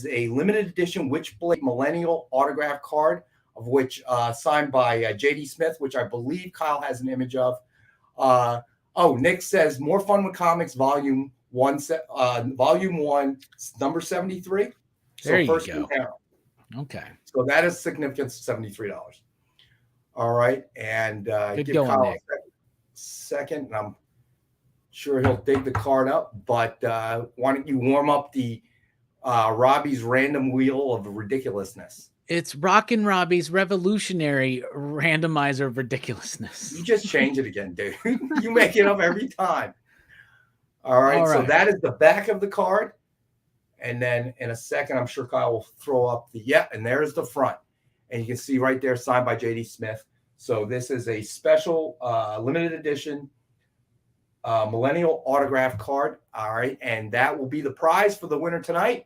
a limited edition Witchblade Millennial autograph card, of which signed by J.D. Smith, which I believe Kyle has an image of. Nick says More Fun with Comics, Volume 1, number 73. There you first go. Arrow. Okay. So that is significance of $73. All right. And Good give going, Kyle Nick. a second. And I'm sure he'll dig the card up. But why don't you warm up the Robbie's random wheel of ridiculousness? It's Rockin' Robbie's revolutionary randomizer of ridiculousness. You just change it again, dude. You make it up every time. All right. So that is the back of the card. And then in a second, I'm sure Kyle will throw up and there's the front. And you can see right there, signed by J.D. Smith. So this is a special limited edition millennial autograph card. All right. And that will be the prize for the winner tonight.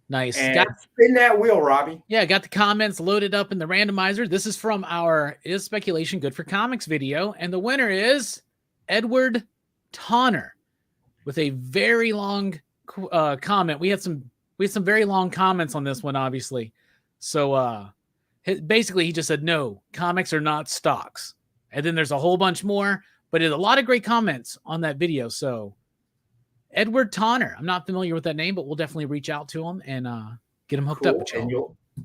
Nice. And spin that wheel, Robbie. Yeah, got the comments loaded up in the randomizer. This is from our Is Speculation Good for Comics video. And the winner is Edward Tonner with a very long comment. We had some very long comments on this one, obviously. So basically he just said, no, comics are not stocks. And then there's a whole bunch more, but there's a lot of great comments on that video. So Edward Tonner, I'm not familiar with that name, but we'll definitely reach out to him and get him hooked up with you. And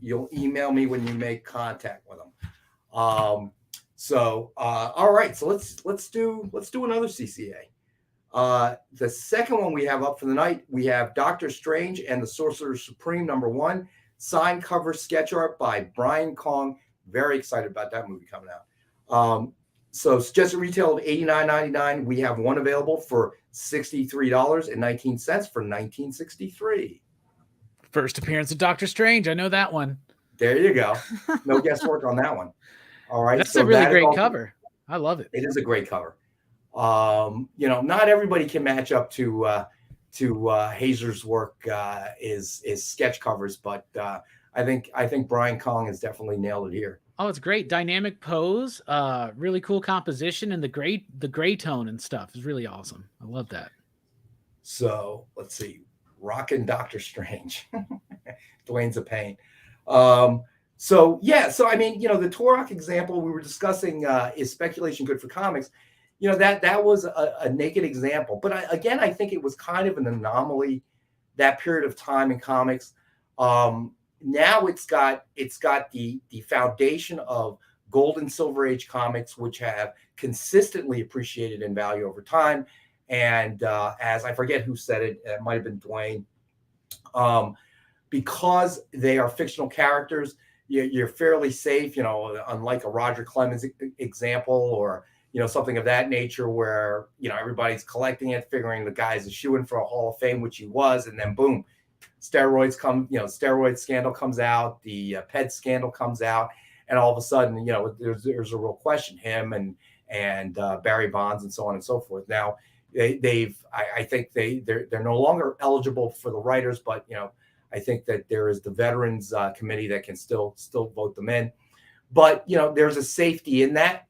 you'll email me when you make contact with him. All right. So let's do another CCA. The second one we have up for the night, we have Doctor Strange and the Sorcerer Supreme #1, signed cover sketch art by Brian Kong. Very excited about that movie coming out. So suggested retail of $89.99. We have one available for $63.19 for $19.63. First appearance of Doctor Strange. I know that one. There you go. No guesswork on that one. All right. That's a really great cover. I love it. It is a great cover. Not everybody can match up to Hazer's work is sketch covers, but I think Brian Kong has definitely nailed it here. Oh, it's great. Dynamic pose, really cool composition, and the gray tone and stuff is really awesome. I love that. So let's see. Rockin' Doctor Strange. Dwayne's a pain. The Torok example we were discussing is speculation good for comics. That was a naked example. But I think it was kind of an anomaly, that period of time in comics. Now it's got the foundation of gold and silver age comics, which have consistently appreciated in value over time. And as I forget who said it, it might have been Dwayne, because they are fictional characters, you're fairly safe, unlike a Roger Clemens example or, something of that nature where, everybody's collecting it, figuring the guy's a shoo-in for a Hall of Fame, which he was. And then boom, steroid scandal comes out, the PED scandal comes out. And all of a sudden, there's a real question, him and Barry Bonds and so on and so forth. Now, I think they're no longer eligible for the writers, but I think that there is the veterans committee that can still vote them in. But there's a safety in that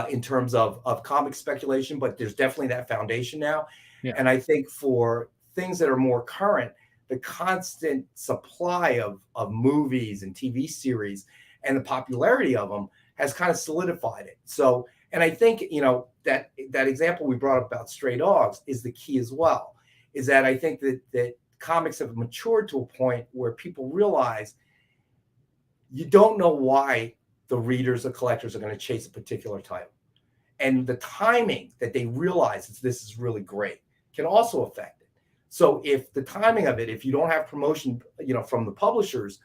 in terms of comic speculation, but there's definitely that foundation now. Yeah. And I think for things that are more current, the constant supply of movies and TV series and the popularity of them has kind of solidified it. So, and I think, that example we brought up about Stray Dogs is the key as well, is that I think that comics have matured to a point where people realize you don't know why the readers, the collectors are going to chase a particular title. And the timing that they realize this is really great can also affect it. So if the timing of it, if you don't have promotion, from the publishers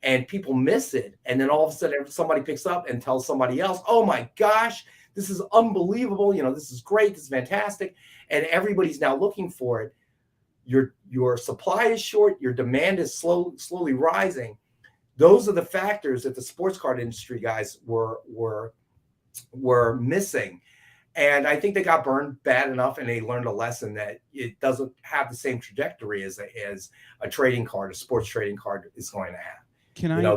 and people miss it, and then all of a sudden somebody picks up and tells somebody else, oh my gosh, this is unbelievable. This is great. This is fantastic. And everybody's now looking for it. Your supply is short. Your demand is slowly rising. Those are the factors that the sports card industry guys were missing. And I think they got burned bad enough, and they learned a lesson that it doesn't have the same trajectory as a trading card, a sports trading card is going to have.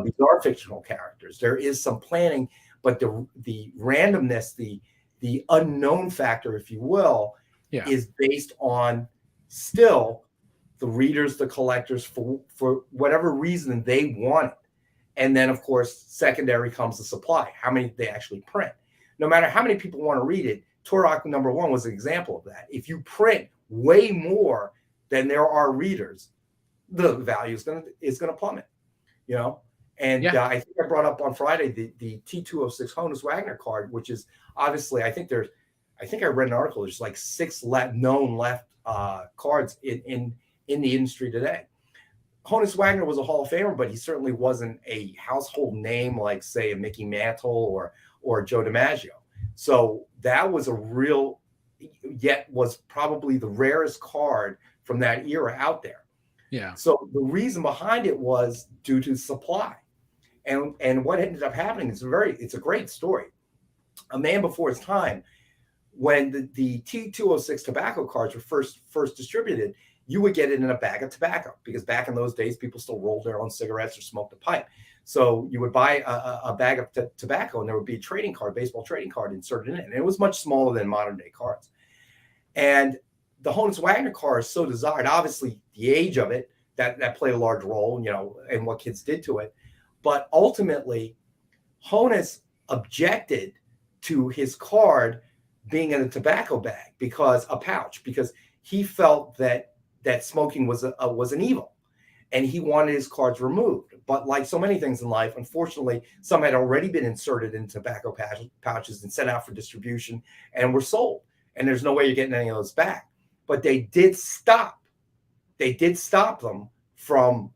These are fictional characters. There is some planning, but the randomness, the unknown factor, if you will, is based on still the readers, the collectors, for whatever reason they want it. And then, of course, secondary comes the supply, how many they actually print. No matter how many people want to read it, Turok #1 was an example of that. If you print way more than there are readers, the value is going to plummet, And I think I brought up on Friday the T206 Honus Wagner card, which is obviously, I think I read an article, there's like 6 known left cards in the industry today. Honus Wagner was a Hall of Famer, but he certainly wasn't a household name like, say, a Mickey Mantle or Joe DiMaggio. So that was was probably the rarest card from that era out there. Yeah. So the reason behind it was due to supply. And what ended up happening is it's a great story. A man before his time, when the T206 tobacco cards were first distributed, you would get it in a bag of tobacco, because back in those days, people still rolled their own cigarettes or smoked a pipe. So you would buy a bag of tobacco, and there would be a baseball trading card inserted in it. And it was much smaller than modern day cards. And the Honus Wagner card is so desired. Obviously, the age of it, that played a large role, and what kids did to it. But ultimately, Honus objected to his card being in a tobacco bag, because he felt that smoking was an evil, and he wanted his cards removed. But like so many things in life, unfortunately, some had already been inserted in tobacco pouches and sent out for distribution and were sold. And there's no way you're getting any of those back. But they did stop them from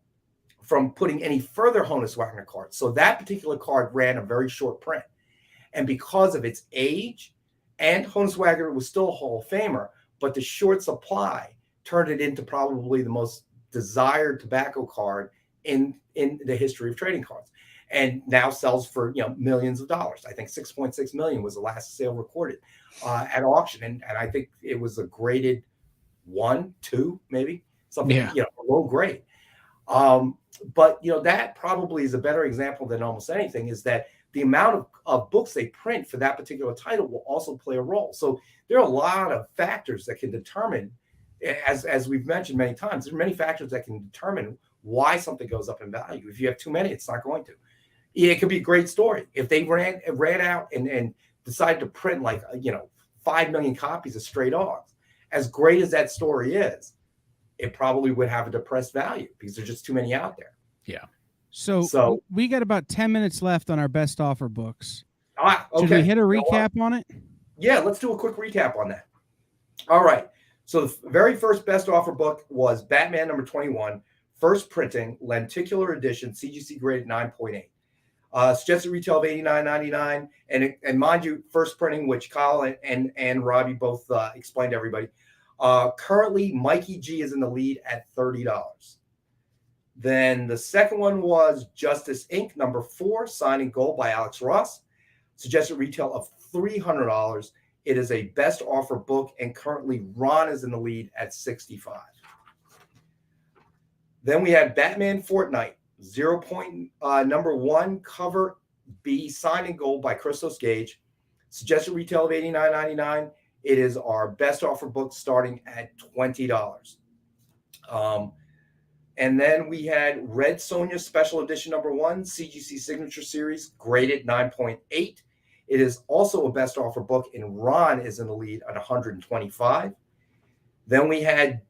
putting any further Honus Wagner cards. So that particular card ran a very short print. And because of its age, and Honus Wagner was still a Hall of Famer, but the short supply turned it into probably the most desired tobacco card in the history of trading cards, and now sells for millions of dollars. I think 6.6 million was the last sale recorded at auction, and I think it was a graded 1, 2, maybe something, low grade. But that probably is a better example than almost anything, is that the amount of books they print for that particular title will also play a role. So there are a lot of factors that can determine, as we've mentioned many times, there are many factors that can determine why something goes up in value. If you have too many, it's not going to. It could be a great story. If they ran out and decided to print 5 million copies of Stray Dogs, as great as that story is, it probably would have a depressed value because there's just too many out there. Yeah. So we got about 10 minutes left on our best offer books. Okay. Should we hit a recap on it? Yeah, let's do a quick recap on that. All right. So the very first best offer book was Batman #21, first printing, lenticular edition, CGC graded 9.8. Suggested retail of $89.99. And mind you, first printing, which Kyle and Robbie both explained to everybody. Currently, Mikey G is in the lead at $30. Then the second one was Justice Inc. #4, signed in gold by Alex Ross. Suggested retail of $300. It is a best offer book, and currently Ron is in the lead at 65. Then we had Batman Fortnite, 0 point number 1, cover B, signed in gold by Christos Gage. Suggested retail of $89.99. It is our best offer book starting at $20. And then we had Red Sonja Special Edition number 1, CGC Signature Series, graded 9.8. It is also a best offer book, and Ron is in the lead at 125. Then we had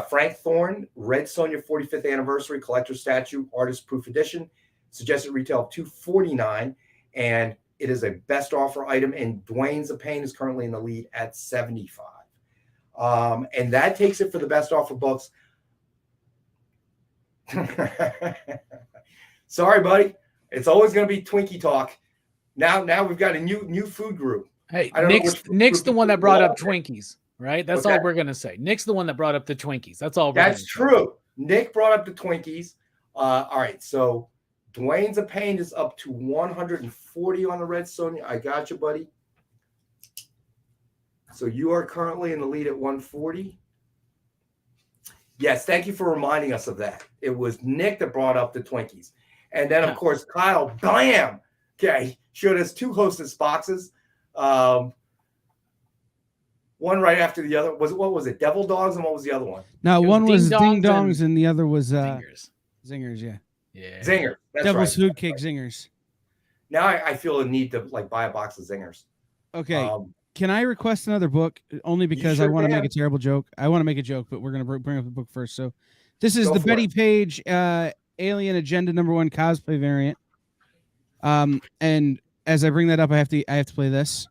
Frank Thorne, Red Sonja 45th Anniversary Collector Statue, Artist Proof Edition, suggested retail of $249, and it is a best offer item, and Dwayne's of Pain is currently in the lead at 75. And that takes it for the best offer books. Sorry, buddy. It's always going to be Twinkie talk. Now we've got a new food group. Hey, Nick's the one that brought up Twinkies, right? That's all we're going to say. Nick's the one that brought up the Twinkies. That's all. That's true. Nick brought up the Twinkies. All right, so Dwayne's of Pain is up to 140 on the Red Sonja. I got you, buddy. So you are currently in the lead at 140. Yes, thank you for reminding us of that. It was Nick that brought up the Twinkies. And then, of course, Kyle, bam! Okay, showed us 2 Hostess boxes. One right after the other. What was it? Devil Dogs, and what was the other one? No, one was Ding Dongs and the other was Zingers. Zingers, yeah. Yeah. Zinger. That's Devil's right. Food Cake Zingers. Now I feel a need to buy a box of Zingers. Okay. Can I request another book? Only because I want to make a terrible joke. I want to make a joke, but we're going to bring up the book first. So this is the Betty Page Alien Agenda number 1 cosplay variant. And as I bring that up, I have to play this.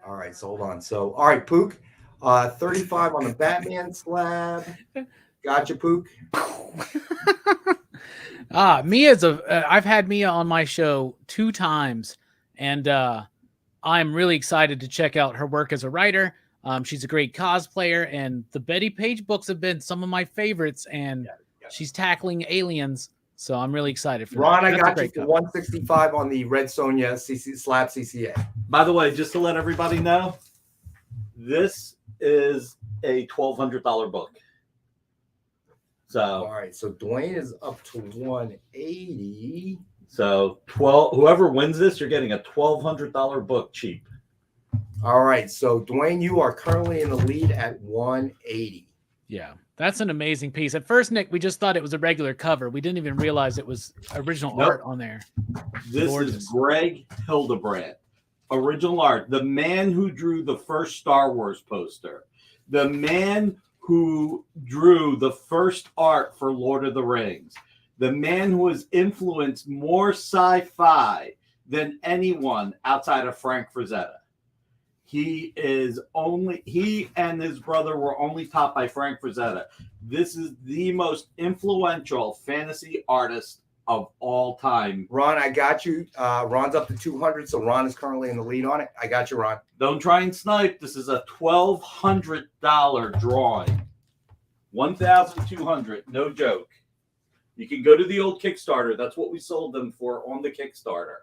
All right, so hold on. So, all right, Pook, 35 on the Batman slab. Gotcha, Pook. Mia's I've had Mia on my show 2 times, and I'm really excited to check out her work as a writer. She's a great cosplayer, and the Betty Page books have been some of my favorites, and she's tackling aliens, so I'm really excited for Ron, that. I got you for 165 on the Red Sonja slab CCA. By the way, just to let everybody know, this is a $1,200 book. So all right, so Dwayne is up to 180. So whoever wins this, you're getting a $1,200 book cheap. All right, so Dwayne, you are currently in the lead at 180. Yeah, that's an amazing piece. At first, Nick, we just thought it was a regular cover. We didn't even realize it was original art on there. This is Greg Hildebrand. Original art. The man who drew the first Star Wars poster. The man who drew the first art for Lord of the Rings. The man who has influenced more sci-fi than anyone outside of Frank Frazetta. He and his brother were only topped by Frank Frazetta. This is the most influential fantasy artist of all time. Ron, I got you. Ron's up to 200, so Ron is currently in the lead on it. I got you, Ron. Don't try and snipe. This is a $1,200 drawing. $1,200, no joke. You can go to the old Kickstarter. That's what we sold them for on the Kickstarter.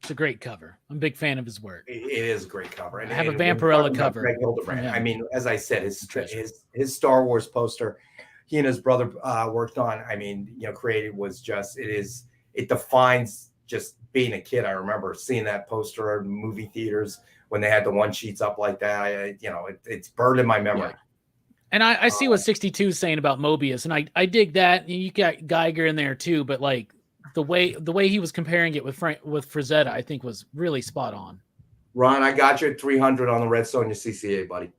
It's a great cover. I'm a big fan of his work. It is a great cover. And I have a Vampirella cover. Greg Hildebrand. I mean, as I said, his Star Wars poster, he and his brother worked on. I mean, created was just it defines just being a kid. I remember seeing that poster in movie theaters when they had the one sheets up like that. It's burned in my memory. Yeah. And I see what 62 is saying about Mobius, and I dig that. You got Geiger in there too, but like the way he was comparing it with Frazetta, I think was really spot on. Ron, I got you at 300 on the Red Sonja CCA, buddy.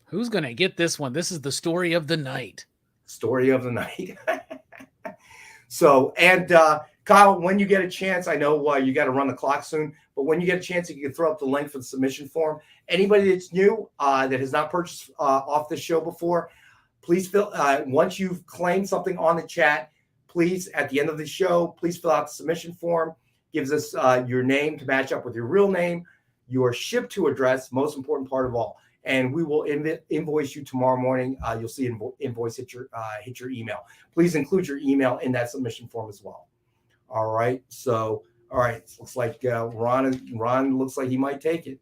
Who's gonna get this one? This is the story of the night. Story of the night. So, and Kyle, when you get a chance, I know you got to run the clock soon, but when you get a chance, you can throw up the link for the submission form. Anybody that's new that has not purchased off this show before, please fill. Once you've claimed something on the chat, please at the end of the show, please fill out the submission form. Gives us your name to match up with your real name, your ship to address, most important part of all. and we will invoice you tomorrow morning. You'll see invoice hit your email. Please include your email in that submission form as well. All right. So, all right. Looks like Ron looks like he might take it.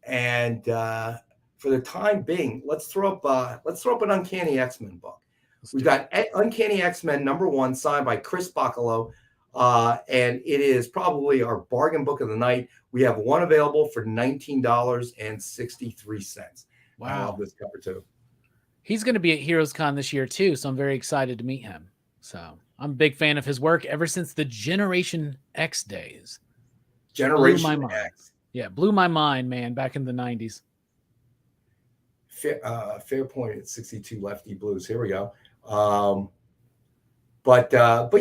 And for the time being, let's throw up an Uncanny X-Men book. We've got Uncanny X-Men #1 signed by Chris Bacalo, and it is probably our bargain book of the night. We have one available for $19.63. Wow. I love this cover too. He's going to be at Heroes Con this year too, so I'm very excited to meet him. So I'm a big fan of his work ever since the Generation X days. Generation X. Yeah, blew my mind, man, back in the 90s. Fair point at 62 Lefty Blues. Here we go. But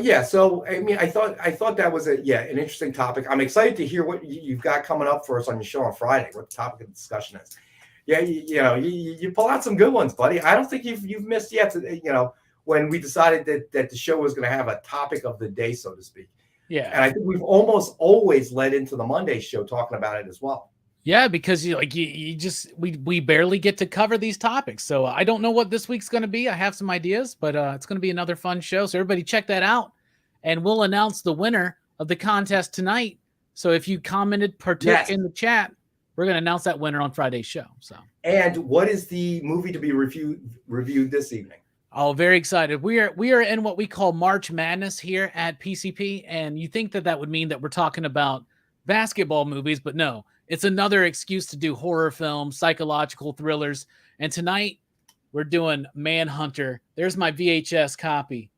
yeah, so I mean, I thought that was an interesting topic. I'm excited to hear what you've got coming up for us on your show on Friday. What the topic of discussion is? Yeah, you pull out some good ones, buddy. I don't think you've missed yet. When we decided that the show was going to have a topic of the day, so to speak. Yeah, and I think we've almost always led into the Monday show talking about it as well. Yeah, because we barely get to cover these topics. So I don't know what this week's going to be. I have some ideas, but it's going to be another fun show. So everybody check that out. And we'll announce the winner of the contest tonight. So if you partook in the chat, we're going to announce that winner on Friday's show. So. And what is the movie to be reviewed this evening? Oh, very excited. We are in what we call March Madness here at PCP. And you think that would mean that we're talking about basketball movies, but no. It's another excuse to do horror films, psychological thrillers. And tonight we're doing Manhunter. There's my VHS copy.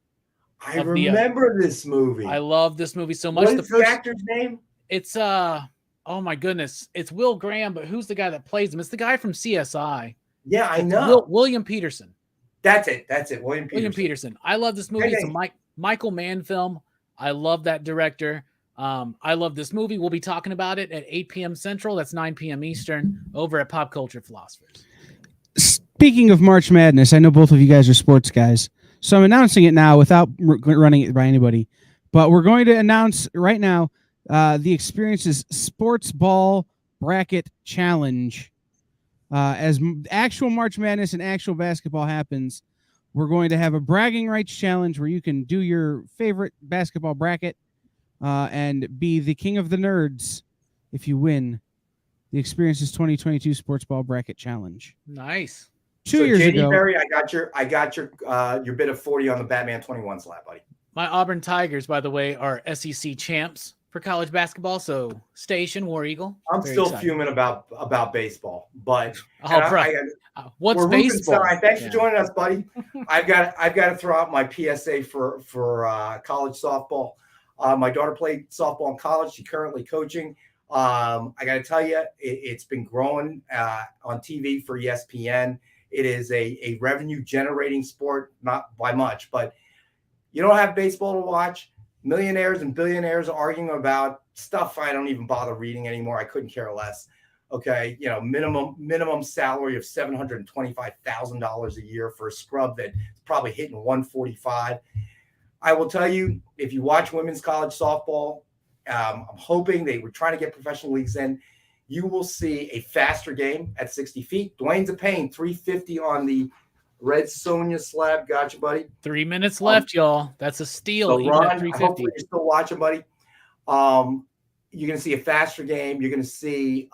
I remember this movie. I love this movie so much. What is the actor's name? It's oh my goodness. It's Will Graham, but who's the guy that plays him? It's the guy from CSI. Yeah, I know. William Peterson. That's it. William Peterson. I love this movie. It's a Michael Mann film. I love that director. I love this movie. We'll be talking about it at 8 p.m. Central. That's 9 p.m. Eastern over at Pop Culture Philosophers. Speaking of March Madness, I know both of you guys are sports guys, so I'm announcing it now without running it by anybody. But we're going to announce right now the Experience's sportsball bracket challenge. As actual March Madness and actual basketball happens, we're going to have a bragging rights challenge where you can do your favorite basketball bracket. And be the king of the nerds if you win the Experience's 2022 Sports Ball Bracket Challenge. Nice. 2 years JD ago, Berry, I got your bid of 40 on the Batman 21 slab, buddy. My Auburn Tigers, by the way, are SEC champs for college basketball. So Station, War Eagle. I'm still fuming about baseball, but what's baseball? Thanks for joining us, buddy. I've got to throw out my PSA for college softball. My daughter played softball in college. She's currently coaching. I got to tell you, it's been growing on TV for ESPN. It is a revenue-generating sport, not by much, but you don't have baseball to watch. Millionaires and billionaires arguing about stuff I don't even bother reading anymore. I couldn't care less. Okay, minimum salary of $725,000 a year for a scrub that's probably hitting 145. I will tell you, if you watch women's college softball, I'm hoping they were trying to get professional leagues in. You will see a faster game at 60 feet. Dwayne's a pain, 350 on the red Sonja slab. Gotcha, buddy. 3 minutes left, y'all. That's a steal. So even Ron, at 350. hopefully you're still watching, buddy. You're going to see a faster game. You're going to see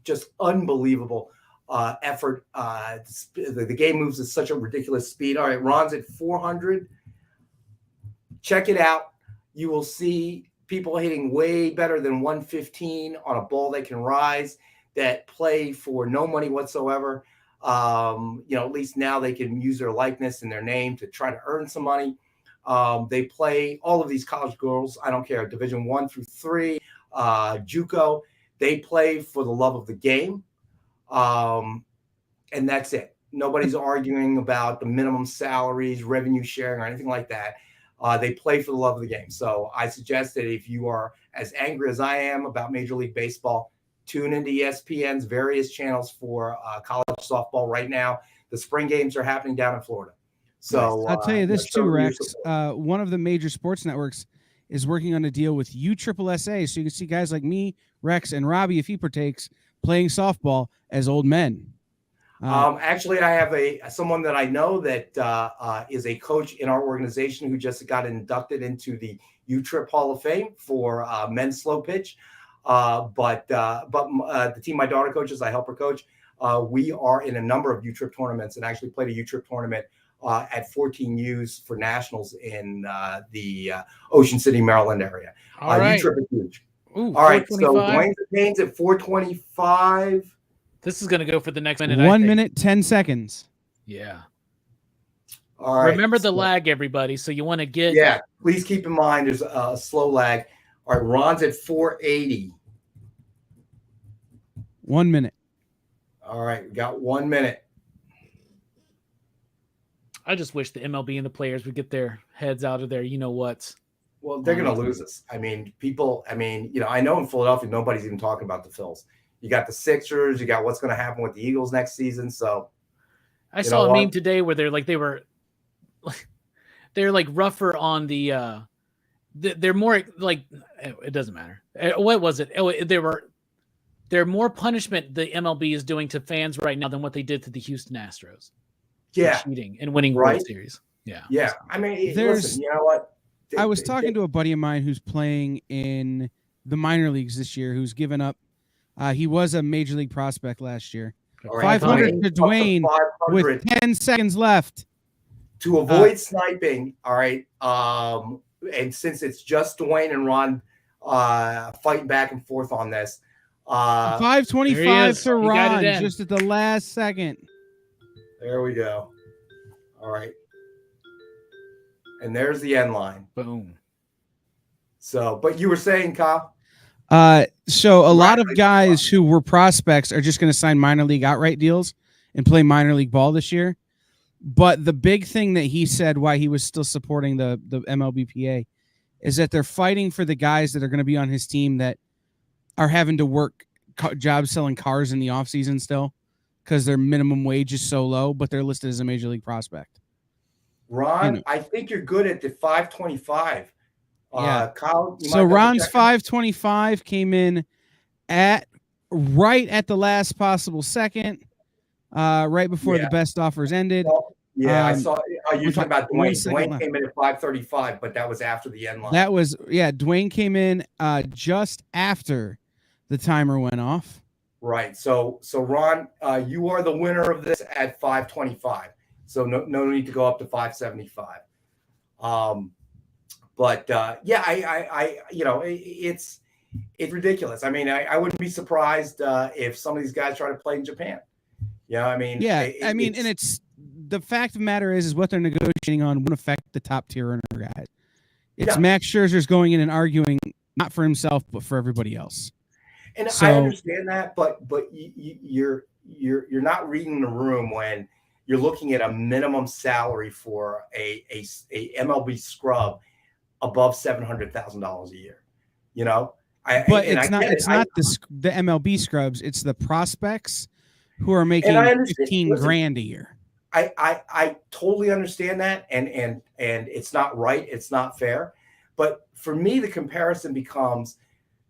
just unbelievable effort. The game moves at such a ridiculous speed. All right, Ron's at 400. Check it out. You will see people hitting way better than 115 on a ball that can rise, that play for no money whatsoever. At least now they can use their likeness and their name to try to earn some money. They play all of these college girls. I don't care. Division 1 through 3, JUCO. They play for the love of the game. And that's it. Nobody's arguing about the minimum salaries, revenue sharing, or anything like that. They play for the love of the game. So I suggest that if you are as angry as I am about Major League Baseball, tune into ESPN's various channels for college softball right now. The spring games are happening down in Florida. So I'll tell you this too, Rex. One of the major sports networks is working on a deal with USSSA. So you can see guys like me, Rex, and Robbie, if he partakes, playing softball as old men? Actually, I have someone that I know that is a coach in our organization who just got inducted into the U-Trip Hall of Fame for men's slow pitch. But the team my daughter coaches, I help her coach. We are in a number of U-Trip tournaments and actually played a U-Trip tournament at 14 U's for nationals in the Ocean City, Maryland area. All right. U-Trip is huge. Ooh, all right, so 425. Dwayne's at Payne's at 425. This is going to go for the next minute. 1 minute, 10 seconds. Yeah. All right. Remember the lag, everybody. So you want to get. Yeah, please keep in mind there's a slow lag. All right, Ron's at 480. 1 minute. All right, we got 1 minute. I just wish the MLB and the players would get their heads out of there. You know what? Well, they're going to lose us. I mean, I know in Philadelphia, nobody's even talking about the Phils. You got the Sixers. You got what's going to happen with the Eagles next season. So I saw a meme today where they're rougher on the, they're more like, it doesn't matter. What was it? They're more punishment the MLB is doing to fans right now than what they did to the Houston Astros. Yeah. Cheating and winning World Series. Yeah. Yeah. I mean, There's, listen, you know what? I was talking to a buddy of mine who's playing in the minor leagues this year, who's given up. He was a major league prospect last year. Right, 500 to Dwayne with 10 seconds left. To avoid sniping, all right, and since it's just Dwayne and Ron fighting back and forth on this. 525 to Ron, just at the last second. There we go. All right. And there's the end line. Boom. So, but you were saying, Kyle? So a lot of guys who were prospects are just going to sign minor league outright deals and play minor league ball this year. But the big thing that he said why he was still supporting the MLBPA is that they're fighting for the guys that are going to be on his team that are having to work jobs selling cars in the offseason still because their minimum wage is so low, but they're listed as a major league prospect. Ron, I think you're good at the 525. Yeah. Kyle, so Ron's 525 came in right at the last possible second, right before the best offers ended. Well, yeah, I saw. You're talking about Dwayne. Dwayne came in at 535, but that was after the end line. That was Dwayne came in just after the timer went off. Right. So Ron, you are the winner of this at 525. So no need to go up to 575. But I it's ridiculous. I mean, I wouldn't be surprised if some of these guys try to play in Japan. Yeah, I mean, and it's the fact of the matter is what they're negotiating on won't affect the top tier earner guys. It's Max Scherzer's going in and arguing not for himself but for everybody else. And I understand that, but you're not reading the room when you're looking at a minimum salary for a MLB scrub above $700,000 a year. You know, it's not the MLB scrubs; it's the prospects who are making 15 grand a year. I totally understand that, and it's not right, it's not fair. But for me, the comparison becomes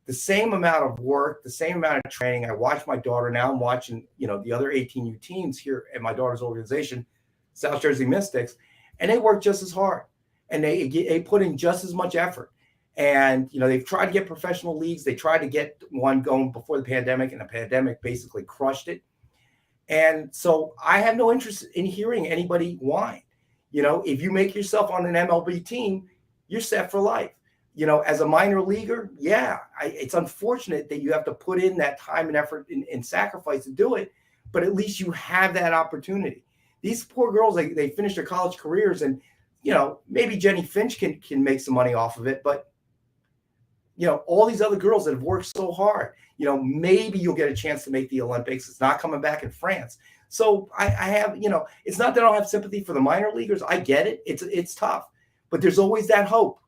the same amount of work, the same amount of training. I watch my daughter now. I'm watching, the other 18U teams here at my daughter's organization, South Jersey Mystics, and they work just as hard, and they put in just as much effort. And they've tried to get professional leagues. They tried to get one going before the pandemic, and the pandemic basically crushed it. And so I have no interest in hearing anybody whine. If you make yourself on an MLB team, you're set for life. As a minor leaguer, it's unfortunate that you have to put in that time and effort and sacrifice to do it, but at least you have that opportunity. These poor girls, they finish their college careers, and maybe Jenny Finch can make some money off of it, but all these other girls that have worked so hard, maybe you'll get a chance to make the Olympics. It's not coming back in France. So I have, it's not that I don't have sympathy for the minor leaguers. I get it. It's tough, but there's always that hope.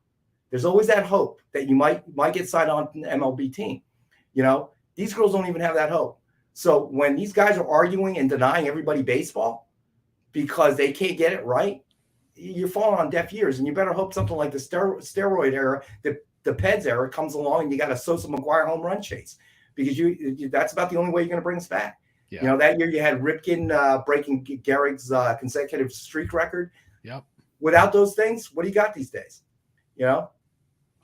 There's always that hope that you might get signed on to an MLB team. These girls don't even have that hope. So when these guys are arguing and denying everybody baseball because they can't get it right, you're falling on deaf ears, and you better hope something like the steroid era, the PEDS era comes along, and you got a Sosa McGuire home run chase, because that's about the only way you're going to bring us back. Yeah. You know, that year you had Ripken breaking Gehrig's consecutive streak record. Yep. Without those things, what do you got these days? You know,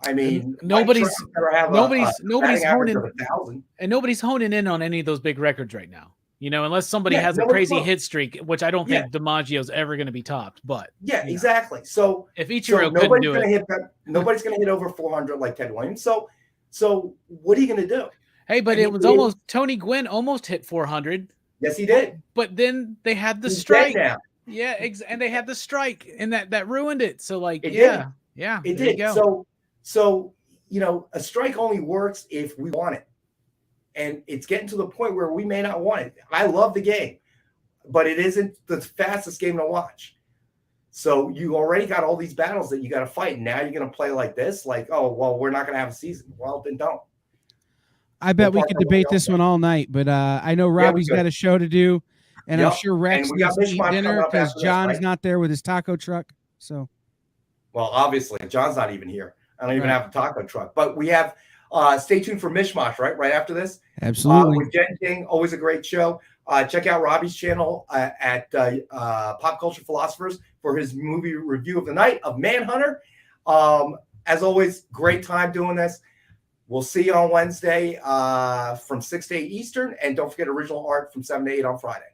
I mean, nobody's honing, 1,000. and nobody's honing in on any of those big records right now. You know, unless somebody has a nobody's crazy hit streak, which I don't think DiMaggio's ever going to be topped. But exactly. So if Ichiro couldn't do it, nobody's going to hit over 400 like Ted Williams. So what are you going to do? Hey, but it was almost Tony Gwynn almost hit 400. Yes, he did. But then they had the He's strike. dead now. Yeah, and they had the strike, and that ruined it. So like, It yeah, it there you did. go. So you know, a strike only works if we want it, and it's getting to the point where we may not want it. I love the game, but it isn't the fastest game to watch. So you already got all these battles that you got to fight. And now you're going to play like this, like, oh well, we're not going to have a season. Well, then don't. I bet we could debate this one all night, but I know Robbie's got a show to do, and I'm sure Rex needs to eat dinner because John's not there with his taco truck. So, well, obviously John's not even here. I don't even have a taco truck, but we have. Stay tuned for Mishmash right after this. Absolutely. With Jen King, always a great show. Check out Robbie's channel at Pop Culture Philosophers for his movie review of the night of Manhunter. As always, great time doing this. We'll see you on Wednesday from 6 to 8 Eastern. And don't forget original art from 7 to 8 on Friday.